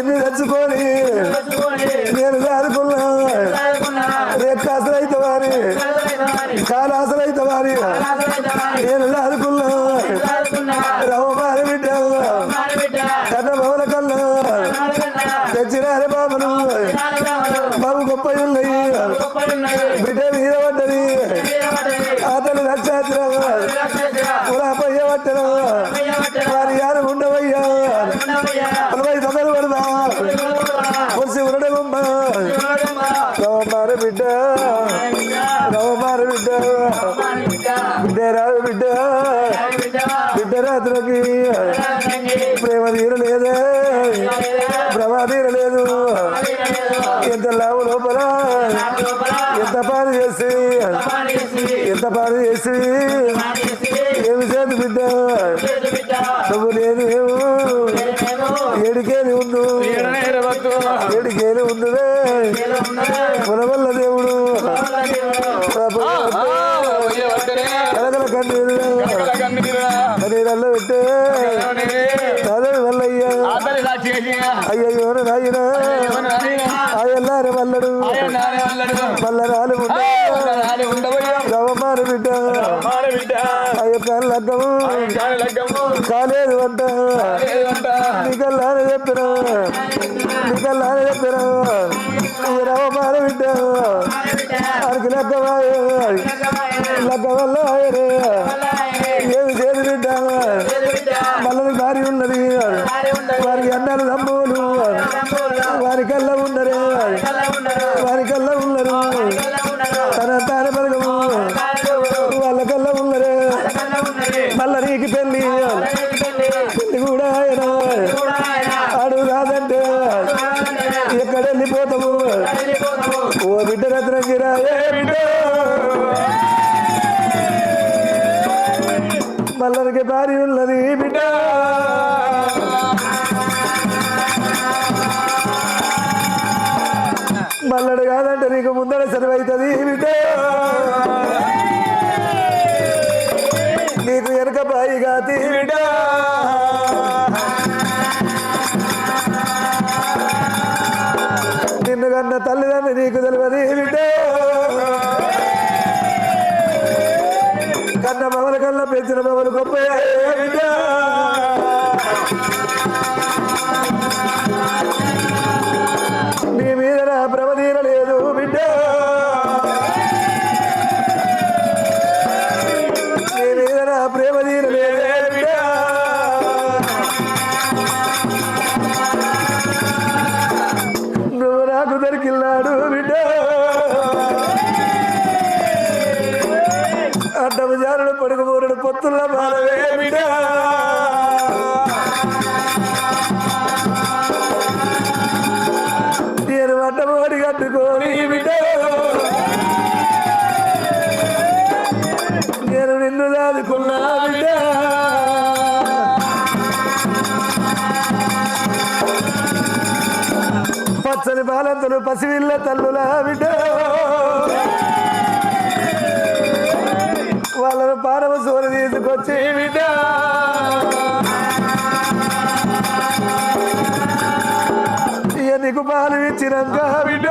నిన్ను తెచ్చుకొని నేను దారుకున్నా రేఖాసలైతే వారి కాలాసలైతే వారి నేను దారుకున్నా రవమారి బిడ్డ కన్న భవన కన్నా తెచ్చినారే బాబును బాబు గొప్ప ఉన్నాయి బిడ్డ మీద పడ్డది అతను నక్షత్రం పురాపయ్య పట్టడం వారి యారు ఉండవయ్యా 40 పడదా పొడిసి ఉండడం రవమారి బిడ్డ రవమారి బిడ్డ బిడ్డ రాదు బిడ్డ బిడ్డ రాత్రికి ప్రేమ తీరలేదే భ్రమ తీరలేదు ఎంత లావు లోపల ఎంత పని చేసి ఏమి చేతి బిడ్డ నువ్వు నేను ఏడికేది ఉండు ఏడికేది ఉండువే పొలవల్ల దేవుడు కలగల కన్నీళ్ళల్లో పెట్టే చదవి వల్లయ్యా అయ్యో నాయన ఆయల్లారే వల్లడు వల్లరాలు రవమారు బిడ్డ అయ్యో కాని లగ్గము కాలేదు అంట నీకల్లానే చెప్పినా రవమారు బిడ్డ ఆడికి లగ్గ వల్ల ఏమి చేదు బిడ్డ మళ్ళీ భార్య ఉన్నది వారికి అన్నాలు నమ్ములు వారి కల్లా ఉన్నరే వారి కల్లా ఉన్నరు తన తాను బలగము వాళ్ళ కల్లా ఉన్నరే మళ్ళా నీకు పెళ్లి కూడా ఆయన ఆడు రాదంటే ఎక్కడ వెళ్ళిపోతాము ఓ బిడ్డ రత్నగిరా ఏ బిడ్డ మల్లరికి భార్య ఉన్నది బిడ్డ మల్లడు కాదంటే నీకు ముందర సరివైతుంది బిడ్డ నీకు వెనక బాయి కాతి బిడ్డ నిన్ను కన్న తల్లిదండ్రి నీకు తెలియదు బిడ్డ కన్న మమ్మల కన్నా పెంచిన మమ్మలు గొప్ప బిడ్డ నీ మీద నా భ్రమ తీరలేదు బిడ్డ నీ మీద నా ప్రేమ తీరలేదు బిడ్డ నువ్వు నాకు దొరికిన్నాడు బిడ్డ అడ్డము జారుడు పడుకు మూరుడు పొత్తుల బాలవే బిడ్డ నేను అడ్డమోడి కట్టుకోని బిడ్డ నేను నిన్ను దాదుకున్నా బిడ్డ పచ్చని బాలంతలు పసివిల్ల తల్లులా బిడ్డ వాళ్ళను పానము సోని తీసుకొచ్చి బిడ్డ నీకు పాలు ఇచ్చినాక బిడ్డ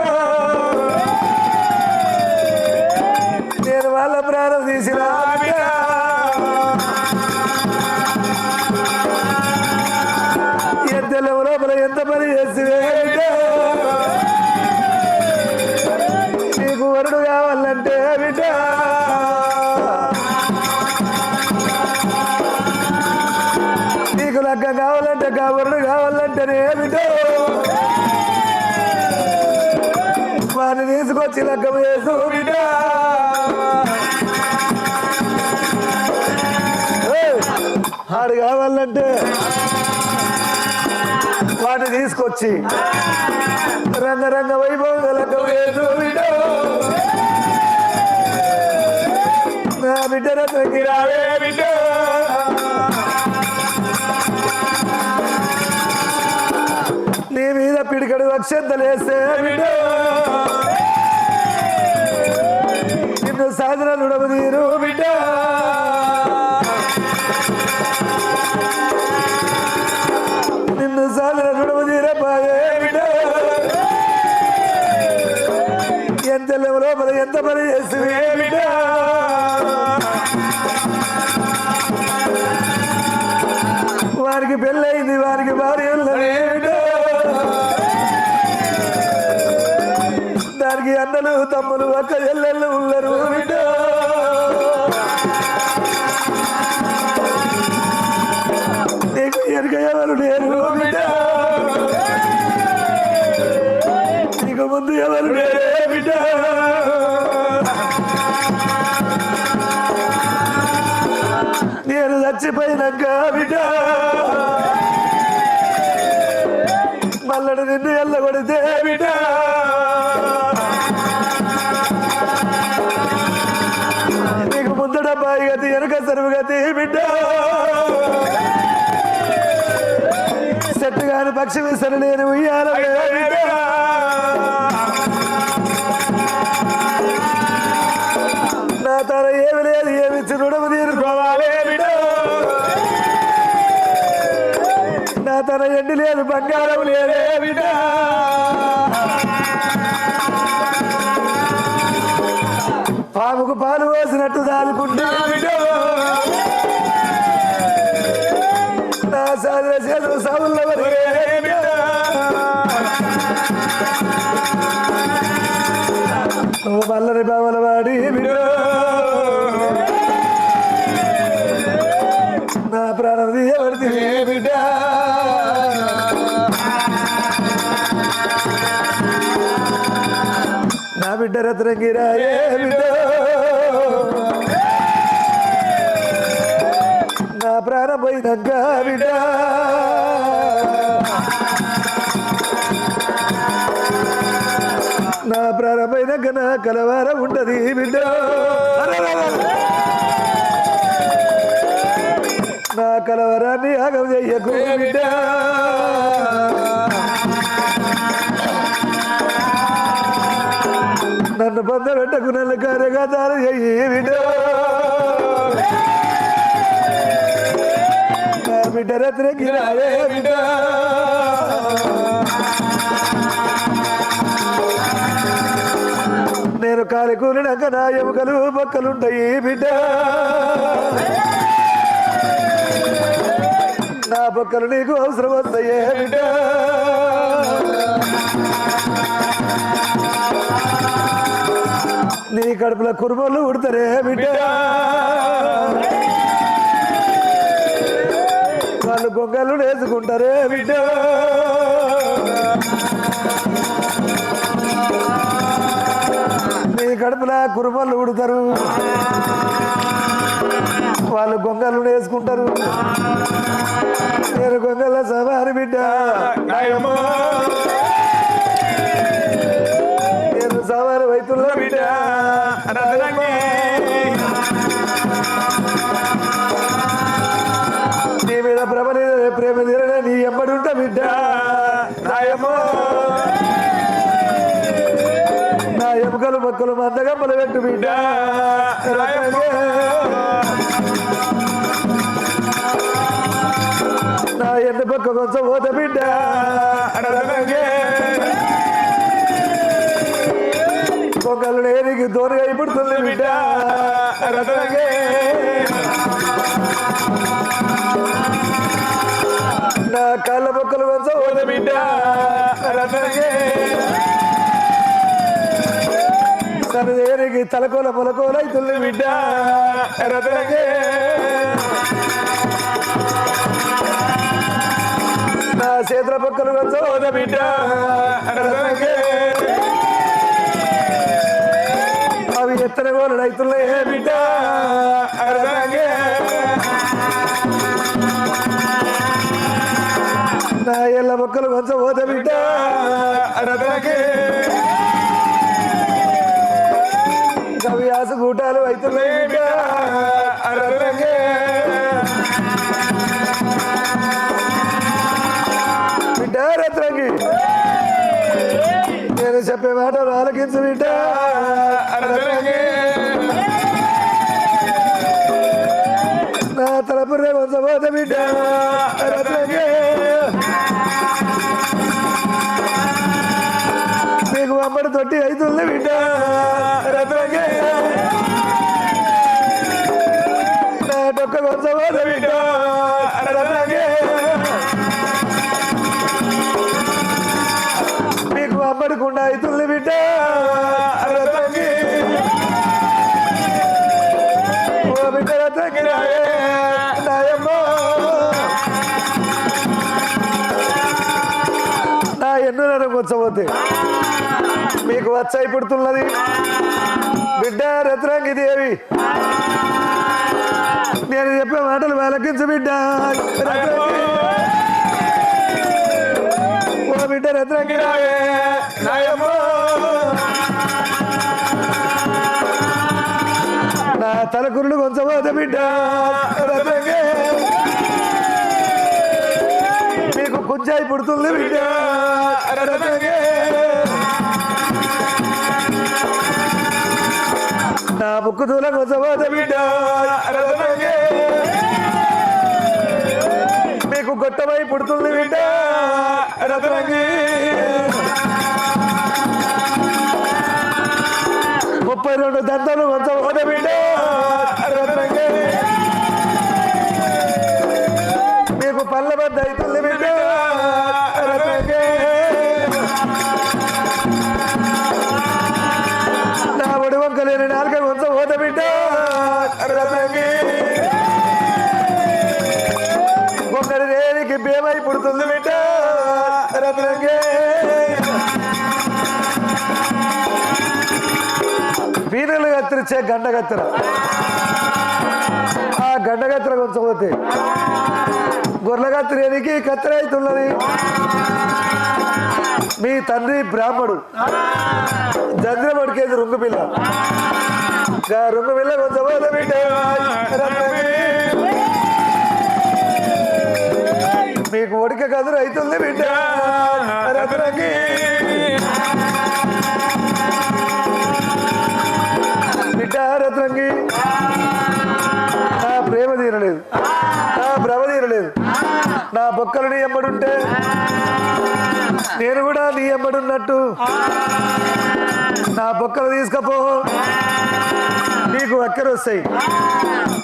నేను వాళ్ళ ప్రాణం తీసిన బిడ్డ ఎంత లోపల ఎంత పని చేసివే బిడ్డ నీకు వరుడు కావాలంటే బిడ్డ నీకు లగ్గం కావాలంటే వరుడు కావాలంటేనే బిడ్డ వారిని తీసుకొచ్చి లగ్గం చేసు బిడ్డ ఆడు కావాలంటే వాటిని తీసుకొచ్చి రంగరంగ వైభవం లగ్గం చేసు బిడ్డ నా బిడ్డ రత్నకి రావే బిడ్డ నీ మీద పిడికడు అక్షంతలేస్తే బిడ్డ నిన్ను సాధన నుడము తీరు బిడ్డ నిన్ను సాధన నుడము తీరపాయే పని చేసి బిడ్డ వారికి పెళ్ళయింది వారికి భార్య ఉన్నది బిడ్డ దానికి అన్నలు తమ్ములు అక్క చెల్లెళ్ళు ఉన్నారు బిడ్డ నీకు ఎరుక ఎవరు లేరు బిడ్డ నీకు ముందు ఎవరు లేరే బిడ్డ నేను చచ్చిపోయినాక బిడ్డ మల్లడు నిన్ను ఎల్లగొడితే బిడ్డ నీకు ముందు డబ్బాయి గతి వెనుక సరువు గతి బిడ్డ చెట్టు కాని పక్షి విసర నేను ఉయ్యాల బిడ్డ నా తన ఏమి లేదు ఏమిచ్చి రుణము తీరుకోవాలి బిడ్డ నా తన ఎండి లేదు బంగారం లేదే బిడ్డ పాముకు పాలు పోసినట్టు దాదుకుంటా బిడ్డ నా సాధన చేతులు సాగుల్లో నువ్వు మల్లని బావల వాడి బిడ్డ నా ప్రాణం తీయబడితే బిడ్డ నా బిడ్డ రత్నంగిరాయే బిడ్డ నా ప్రాణం పోయినాక బిడ్డ నా ప్రాణం పోయినాక నా కలవారం ఉంటది బిడ్డ నా కలవరాన్ని ఆగం చెయ్యకు బిడ్డ నన్ను పొందబెట్టకు నన్ను కార్యగాతాలు చెయ్యి బిడ్డ నా బిడ్డ రత్నగిరాయే బిడ్డ నేను కాలి కూలినాక నా ఎముకలు బొక్కలుంటాయి బిడ్డ నా బొక్కలు నీకు అవసరం వస్తాయే బిడ్డ నీ కడుపులో కురుమలు ఉడతారే బిడ్డ వాళ్ళు గొంగళ్ళు వేసుకుంటారే బిడ్డ నీ కడుపులో కురుమలు ఉడతారు వాళ్ళు గొంగళ్ళు వేసుకుంటారు నేను గొంగళ్ళ సవారి బిడ్డ నేను సవారి వైతుల్లో బిడ్డ నీ మీద ప్రేమ తీరనే నీ ఎమ్మడి ఉంటా బిడ్డ నాయమ్మో నా ఎముకలు మొక్కలు మందగమ్మలు పెట్టు బిడ్డ నా ఎండ పక్క కొంచెం పోత బిడ్డ పొంగలు నేనికి దూరంగా అయిపోతుంది బిడ్డ నా కాళ్ళ మొక్కలు కొంచెం పోత బిడ్డ సరిదేనికి తలకోల పొలకోల అవుతుంది బిడ్డ నా చేతుల పక్కలు కొంచెం పోత బిడ్డ అవి ఎత్తన కోలు రైతులే బిడ్డ నా ఎల్ల మొక్కలు కొంచెం పోత బిడ్డ కవి ఆసు కూటాలు అవుతున్నాయి బిడ్డ బిడ్డ రత్నంగి నేను చెప్పే మాటలు ఆలకించు బిడ్డ నా తలపు కొంచెం పోత బిడ్డ నీకు అమ్మడి తొట్టి అవుతుంది బిడ్డ రత్నంగి నా డొక్క కొంచెం బిడ్డ రత్నంగి మీకు అమ్మడికుండా అవుతుంది బిడ్డ రత్నంగి ఓ బిడ్డ రత్నంగి నాయమ్మ నా ఎన్నులను కూర్చోపోతే మీకు వచ్చాయి పుడుతున్నది బిడ్డ రత్నంగి దేవి నేను చెప్పే మాటలు వెలకించు బిడ్డ రత్నంగి ఓ బిడ్డ రత్నంగి నాయమ్మ నా తలకురుడు కొంచెం పోతే బిడ్డ రత్నంగి మీకు కుంచాయి పుడుతుంది బిడ్డ రత్నంగి నా ముక్కు దూల కొంచెం పోతే బిడ్డ రత్నంగి మీకు గొట్టమై పుడుతుంది బిడ్డ రత్నంగి 32 దంతాలు కొంచెం పోతే బిడ్డ రత్నంగి మీకు పళ్ళ బద్ద అవుతుంది బిడ్డ రత్నంగి నా ఒడి వంక లేని నాలుక కొంచెం పోతే బిడ్డ రత్నంగి ఒకరి రేనికి బేమై పుడుతుంది బిడ్డ రత్నంగి వీణలు కత్తిరించే గండ కత్తెర ఆ గండ కత్తెర కొంచెం పోతే గొర్రెల కత్తిరేనికి కత్తెర అవుతున్నది మీ తండ్రి బ్రాహ్మడు జంద్రమడికేది రుంగు పిల్ల రుంగు పిల్ల కొంచెం పోతే బిడ్డ రత్నంగి మీకు ఒడిక కదురు అవుతుంది బిడ్డ రత్నంగి బిడ్డ రత్నంగి నా ప్రేమ తీరలేదు నా భ్రమ తీరలేదు నా బొక్కలు నీ ఎమ్మడుంటే నేను కూడా నీ ఎమ్మడున్నట్టు నా బొక్కలు తీసుకపో నీకు అక్కర వస్తాయి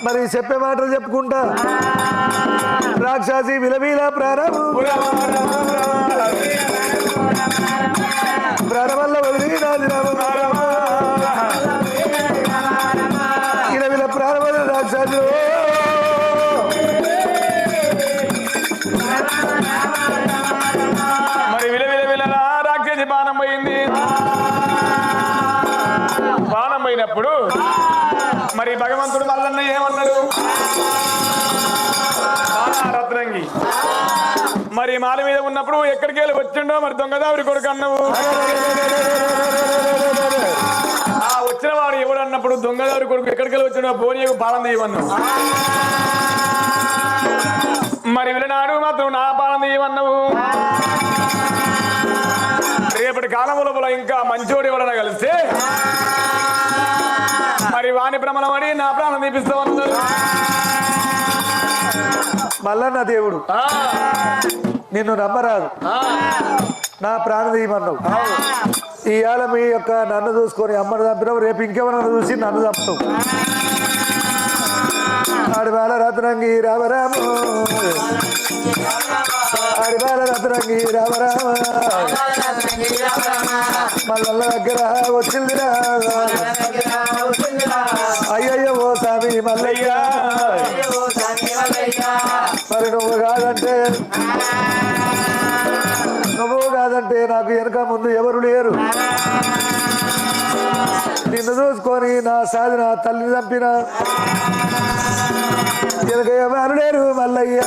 మరి చెప్పే మాటలు చెప్పుకుంటా రాక్షసి విలమీల ప్రారంభం ప్రారంభంలో వదిలి నాది విల ప్రారంభంలో రాక్షసు మరి విల రాక్షసి బాణం పోయింది బాణం పోయినప్పుడు మరి భగవంతుడు మల్లన్న ఏమన్నాడు రత్నంగి మరి మాల మీద ఉన్నప్పుడు ఎక్కడికి వెళ్ళి వచ్చిండో మరి దొంగదావుడి కొడుకు అన్నావు ఆ వచ్చిన వాడు ఎవడు అన్నప్పుడు దొంగదావుడి కొడుకు ఎక్కడికి వెళ్ళి వచ్చిండో పోనీకు బాణం తీయమన్నావు మరి విలనాడు మాత్రం నా బాణం తీయమన్నావు రేపటి కాలం లోపల ఇంకా మంచోడు ఎవడన్నా కలిస్తే మరి వాణి భ్రమణమని నా ప్రాణం తీపిస్తామన్నారు మల్లన్న దేవుడు నిన్ను నమ్మరాదు నా ప్రాణం తీయమన్నావు ఇవాళ మీ యొక్క నన్ను చూసుకొని అమ్మను చంపినావు రేపు ఇంకెవరన్నా చూసి నన్ను చంపుతావు ఆడివాళ్ళ రత్నంగి రామరామ ఆడివాళ్ళ రత్నంగి రామరామ మల్లన్న దగ్గర వచ్చిందిరా అయ్యయ్యో ఓ స్వామి మల్లయ్య మరి నువ్వు కాదంటే నాకు వెనక ముందు ఎవరు లేరు నిన్ను చూసుకొని నా సాధన తల్లి చంపిన వెనక ఎవరు లేరు మల్లయ్య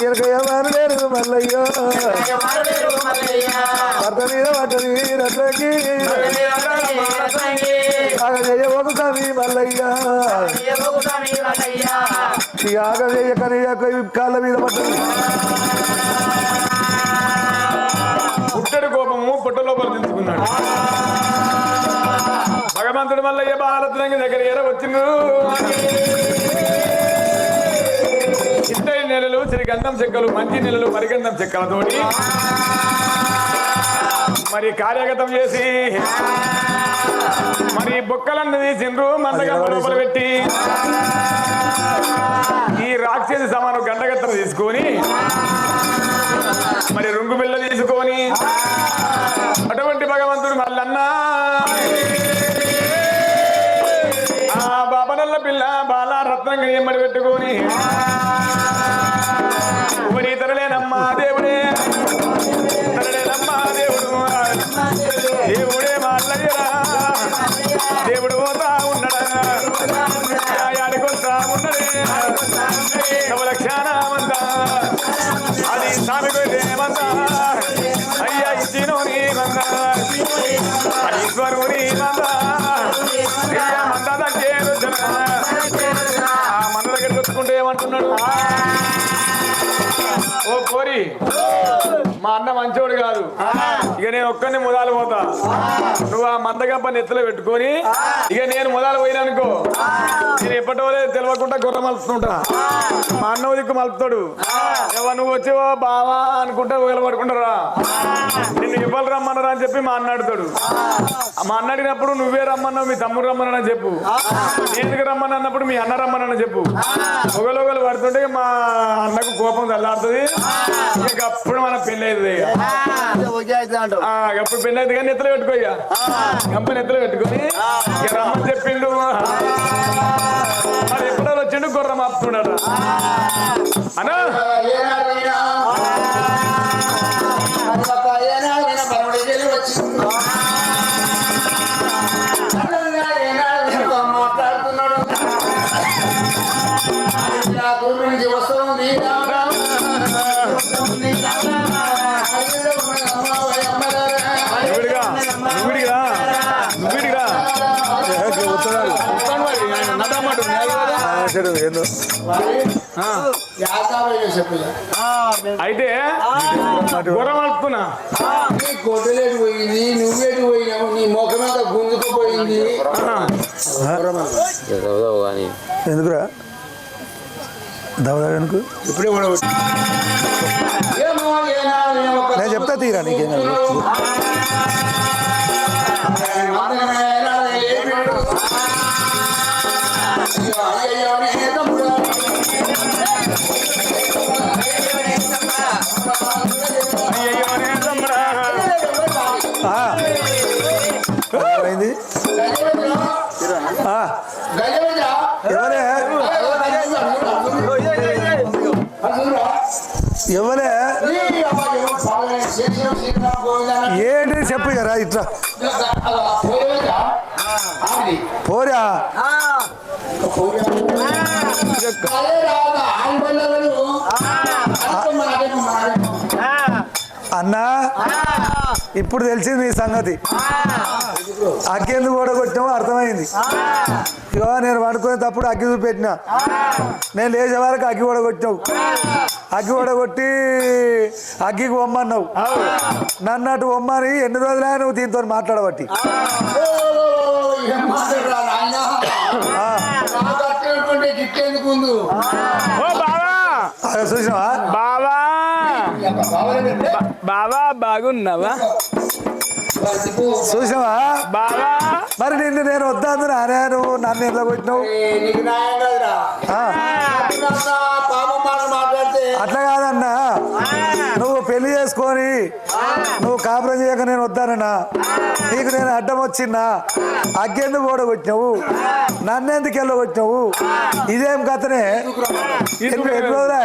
వెనక ఎవరు లేరు మల్లయ్య భర్త మీద పడ్డది రత్నంగి ఒక స్వామి మల్లయ్య ఈ ఆగవేయకని కాళ్ళ మీద పడ్డది పుట్టడు కోపము పుట్ట లోపల దించుకున్నాడు భగవంతుడి మల్లయ్య భారతనంగి దగ్గర ఎర వచ్చిండు ఇద్దరి నెలలు శ్రీగంధం చెక్కలు మంచి నెలలు పరిగంధం చెక్కలతోటి మరి కార్యగతం చేసి మరి బొక్కలన్నీ తీసిండ్రు మందగంప లోపల పెట్టి ఈ రాక్షసి సమానం గంటగత్తర తీసుకొని మరి రుంగు బిళ్ళ తీసుకొని అటువంటి భగవంతుడు మల్లన్నా ఆ బాబనల్ల పిల్ల బాల రత్నంగా ఎమ్మడి పెట్టుకొని మరి తరలేనమ్మా దేవుడే తరలేనమ్మా దేవుడు దేవుడే మాట్లాడరా దేవుడు పోతా ఉన్నాడా ఆడికొస్తా ఉన్నడే నవలక్షానమంతా అది సామిదేమంతా అయ్యా ఇచ్చినోని మందా ఈశ్వరుని మందా మంద దగ్గర ఆ మంద దగ్గర చూసుకుంటే ఏమంటున్నాడు ఓ కోరి మా అన్న మంచోడు కాదు ఇక నేను ఒక్కరిని ముదాలు పోతా నువ్వు ఆ మందగంప నెత్తలో పెట్టుకొని ఇక నేను ముదాలు పోయినానుకో నేను ఎప్పటో తెలియకుండా గుర్ర మలుపుతుంటా మా అన్న దిక్కు మలుపుతాడు ఎవరు నువ్వు వచ్చేవో బావా అనుకుంటే పడుకుంటారా నిన్ను ఇవ్వాలి రమ్మన్నారా అని చెప్పి మా అన్న అడుగుతాడు మా అన్న అడిగినప్పుడు నువ్వే రమ్మన్నావు మీ తమ్ముడు రమ్మన్నానని చెప్పు ఎందుకు రమ్మని అన్నప్పుడు మీ అన్న రమ్మన్నానని చెప్పు ఒకరు పడుతుంటే మా అన్నకు కోపం చల్లారుతుంది ఇక అప్పుడు మన పెళ్ళి అవుతుంది అప్పుడు పెళ్ళి అయితే కానీ నెత్తలో పెట్టుకో ఇక గంప నెత్తలో పెట్టుకొని ఇక రమ్మని చెప్పిండు అది ఎప్పుడో వచ్చిండు గుర్రం ఆపుతున్నాడు అన్నా అయితే గుర్రం ఆపుతున్నా కొట్టలేడు పోయింది నువ్వేటి పోయినావు నీ ముఖం మీద గుంజుకుపోయింది ఎందుకురా దవదానికి ఇప్పుడే నేను చెప్తా తీరా నీకేం అయింది ఎవరే ఏంటి చెప్పు కదా ఇట్లా పోరా అన్నా ఇప్పుడు తెలిసింది ఈ సంగతి అగ్గెందుకు ఓడగొట్టామో అర్థమైంది ఇక నేను పడుకునేటప్పుడు అగ్గి చూపెట్టినా నేను లేచే వరకు అగ్గి ఓడగొట్టావు అగ్గి ఓడగొట్టి అగ్గికి పొమ్మన్నావు నన్ను అటు పొమ్మని ఎన్ని రోజులైనా నువ్వు దీంతో మాట్లాడబట్టి చూసినావా బావా బావా బాగున్నావా చూసావా బావా మరి నిన్ను నేను వద్దాను నానే నువ్వు నన్ను ఎంత కొట్టినావు అట్లా కాదన్నా నువ్వు పెళ్లి చేసుకొని నువ్వు కాపురం చేయక నేను వద్దానన్నా నీకు నేను అడ్డం వచ్చిన్నా అగ్గెందుకు ఓడగొచ్చినావు నన్నెందుకు వెళ్ళగొచ్చినావు ఇదేం కథనే ఎన్ని రోజులే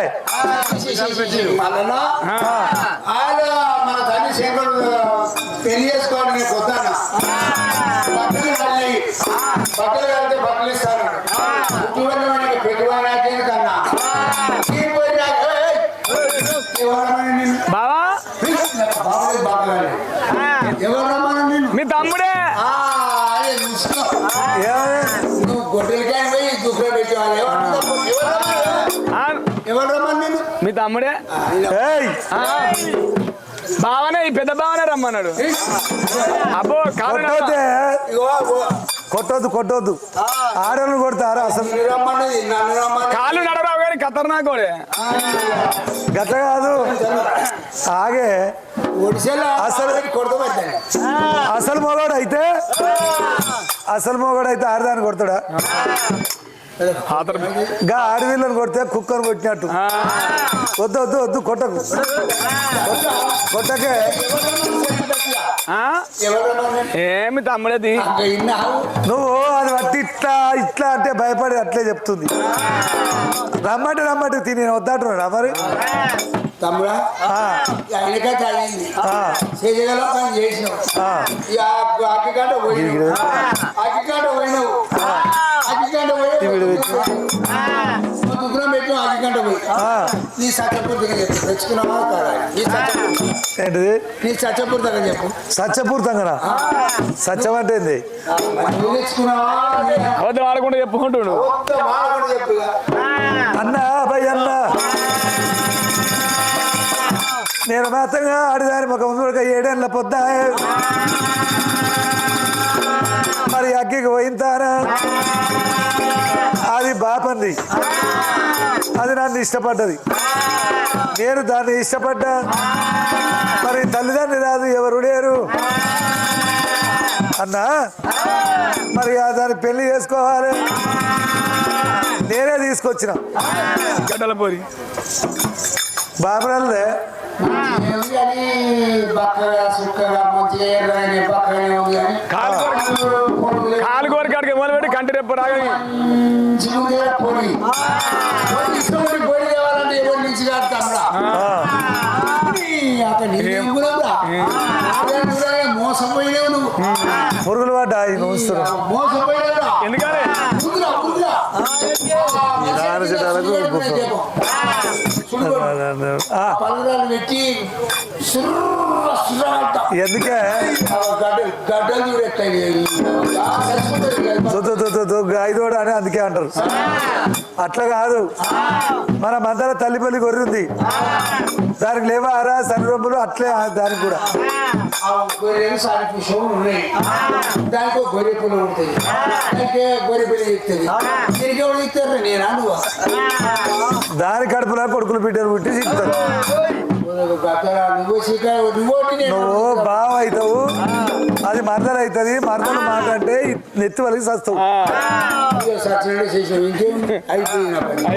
పెళ్లి చేసుకోవడం నీకు వద్దానా బట్టలు కలితే బట్టలు ఇస్తాను పెట్టుబడి కన్నా బావా మీ తమ్ముడే నువ్వు గొడ్డలికాయ పోయి దుఃఖం పెట్టేవాళ్ళు ఎవరు రమ్మని నేను మీ తమ్ముడే బావనే ఈ పెద్ద బావనే రమ్మన్నాడు అబ్బో కొట్టొద్దు ఆడలు కొడతారా అసలు కాళ్ళు నడరావు కానీ ఖతర్నాక్ కూడా గట్ల కాదు ఆగే ఒడిశాలో అసలు కొడతాడు అసలు మొగోడు అయితే ఆడదాన్ని కొడతాడా? గా ఆడవిళ్ళని కొడితే కుక్కను కొట్టినట్టు. వద్దు వద్దు వద్దు కొట్టకు, కొట్టకే. ఏమి తమ్ముడేది నువ్వు అది బట్టి ఇట్లా ఇట్లా అంటే భయపడి అట్లే చెప్తుంది. రమ్మంటే తిని వద్దంటున్నాడా మరి? తమ్ముడా ఆయనకైతే అయింది చేయగల పని చేసినావు. అగ్గికంట పోయినావు, అగ్గికంట పోయినావు, అగ్గికంట దుగ్గురం పెట్టినావు, అగ్గికంట పోయి నీ సత్యపూర్ దగ్గర చెప్పు. తెచ్చుకున్నావా కాదా? ఏంటిది? నీ సత్యపూర్ దగ్గర చెప్పు. సత్యపూర్తంగా సత్యం అంటే ఏంది? నువ్వు తెచ్చుకున్నావా అవద్దు ఆడకుండా చెప్పుకుంటుడు. చెప్పు అన్నా భయ్ అన్న, నేను మాత్రంగా ఆడిదాని ఒక ముందు 7 ఏళ్ళ పొద్దా మరి అగ్గికి పోయింతారా? అది బాపంది, అది నన్ను ఇష్టపడ్డది, నేను దాన్ని ఇష్టపడ్డా. మరి తల్లిదండ్రి రాదు, ఎవరు లేరు అన్నా. మరి దాన్ని పెళ్లి చేసుకోవాలి, నేనే తీసుకొచ్చిన. గడ్డల పోరి బాబురాలే కాలు కోరి కాడికి మొదలు పెట్టి కంటి రెప్ప రాగా మోసపోయినావు నువ్వు, పురుగులు పడ్డా మోసపోయినా ఎందుకని పెట్టి ఎందుకే ఐదోడు అని అందుకే అంటారు. అట్లా కాదు, మన మందర తల్లిపల్లి గొర్రె ఉంది, దానికి లేవారా సన్రొంపులు అట్లే దానికి కూడా గొర్రెలు సారిపుషం ఉన్నాయి, దానికి గొర్రె పిల్ల ఉంటుంది, దానికి గొర్రె పిల్ల చెప్తుంది. తిరిగి ఎవరు చెప్తారు? నేనా నువ్వు? దాని కడుపులో కొడుకులు బిడ్డలు పుట్టి చెప్తారు. నువ్వు బావ అవుతావు, అది మరదలు అవుతుంది. మరదలు మాట అంటే నెత్తి వలిగి చస్తావు.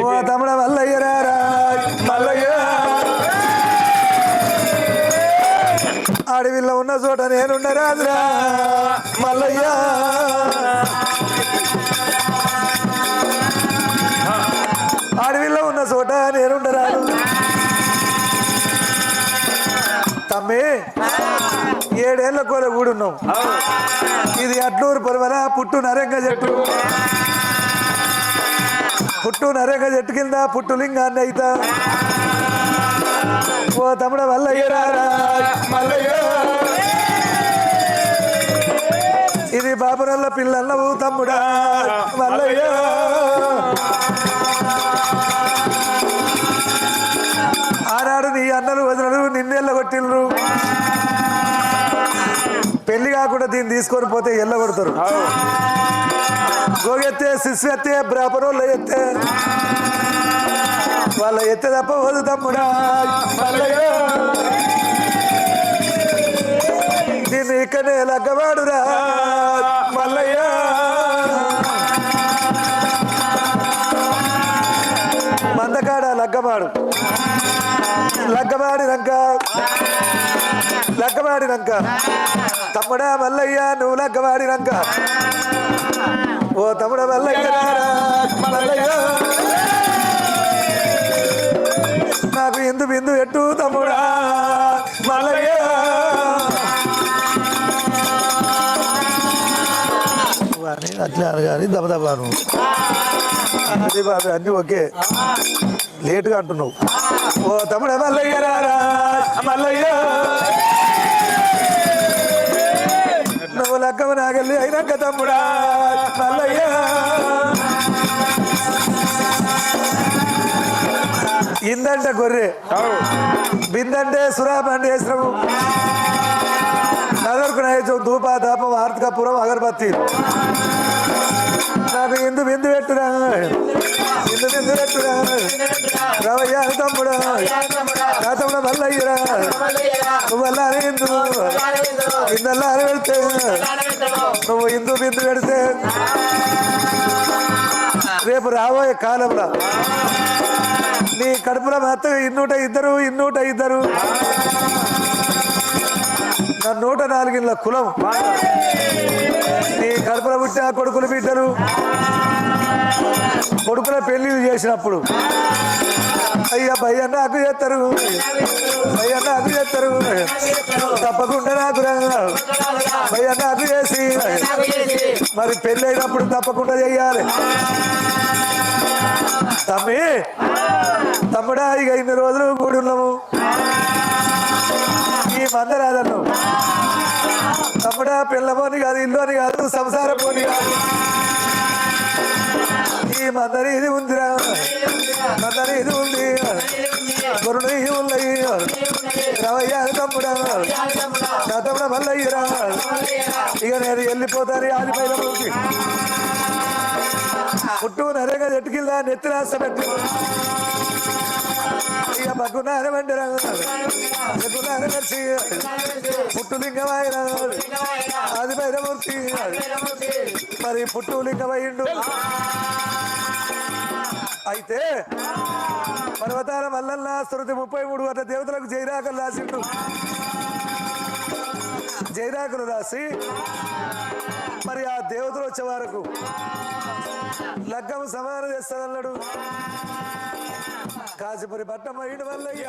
ఓ తమ్ముడ మల్లయ్యరా మల్లయ్య, అడవిలో ఉన్న చోట నేనుండరాదురా మల్లయ్య. అడవిలో ఉన్న చోట నేనుండరాదు తమ్మి. 7 ఏళ్ళ కోల కూడున్నాం. ఇది అడ్లూరు పొలవల పుట్టు నరంగ చెట్టు, పుట్టు నరంగ చెట్టు కింద పుట్టు లింగాన్ని అయితా. ఓ తమ్ముడ మల్లయ్యరా మల్లయ్య, ఇది బాబురల్ల పిల్లన్నవు తమ్ముడా మల్లయ్య. ఆనాడు నీ అన్నలు వదినలు నిన్నెళ్ళ కొట్టిండ్రు, పెళ్లి కాకుండా దీన్ని తీసుకొని పోతే ఎల్ల కొడతారు. గోగెత్తే శిశు ఎత్తే బ్రాహ్మణోళ్ళ ఎత్తే వాళ్ళ ఎత్తే తప్ప వదు తమ్ముడా మల్లయ్య. దీన్ని ఇక్కడే లగ్గవాడురా మల్లయ్య. మందకాడ లగ్గవాడు, లగ్గవాడినాక తమ్ముడా మల్లయ్య నువ్వు లగ్గవాడినాక, ఓ తమ్ముడ మల్లయ్య మల్లయ్య, నాకు ఇందు బిందు ఎట్టు తమ్ముడా మల్లయ్య. అట్లా అనగాని దబదబాను అదే బాబు అన్నీ ఓకే, లేటుగా అంటున్నావు. ఓ తమ్ముడ మల్లయ్య మల్లయ్య, నువ్వు లగ్గమ నాగల్లి అయినాక తమ్ముడా మల్లయ్య. ఇందంటే గొర్రె, బిందంటే సురాబండి వేసినాము, నగరుకు నైజం ధూప దాపం ఆర్థికపురం అగరబత్తి. నాకు ఇందు బిందు పెట్టురా, ఇందు బిందు పెట్టురా రవయ్య తమ్ముడా, నా తమ్ముడ మల్లయ్యరా నువ్వు అల్లారి ఇందు ఇందల్లారి పెడితే నువ్వు ఇందు బిందు పెడితే రేపు రాబోయే కాలంలో నీ కడుపులో మెత్తగా ఇన్నూట ఇద్దరు నా 104 కులం నీ కడుపులో పుట్టిన కొడుకులు బిడ్డలు కొడుకుల పెళ్లి చేసినప్పుడు అయ్యా భయ్య నాకు చేస్తారు తప్పకుండా నాకు భయ్య నాకు చేసి మరి పెళ్ళి అయినప్పుడు తప్పకుండా చెయ్యాలి తమ్ముడా ఇక ఇన్ని రోజులు కూడి ఉన్నాము ఈ మందరాజను తమ్ముడా పిల్లపోని కాదు ఇల్లుని కాదు సంసార పోని కాదు ఈ మందరి ఇది ఉందిరా మందరి ఇది ఉంది గురుడు ఇది ఉన్నాయి రవయ్య తమ్ముడా నా తమ్ముడ మల్లయ్యరా ఇక నేను వెళ్ళిపోతాను ఆదిపైన పుట్టు నరేగా చెట్టుకిల్లా నెత్తి రాస్త పెట్టి ఇక పక్కున్నార వెంటరా పక్కున్నార కలిసి పుట్టు లింగమైన ఆదిపైన మూర్తి మరి పుట్టు లింగమైండు అయితే పర్వతాల మల్లన్న స్తుతి 33 అట్లా దేవతలకు జైరాకలు రాసిండు జైరాకులు రాసి మరి ఆ దేవతలు వచ్చే వరకు లగ్గము సమానం చేస్తానన్నాడు కాశీపురి పట్టం అయ్యడు మల్లయ్య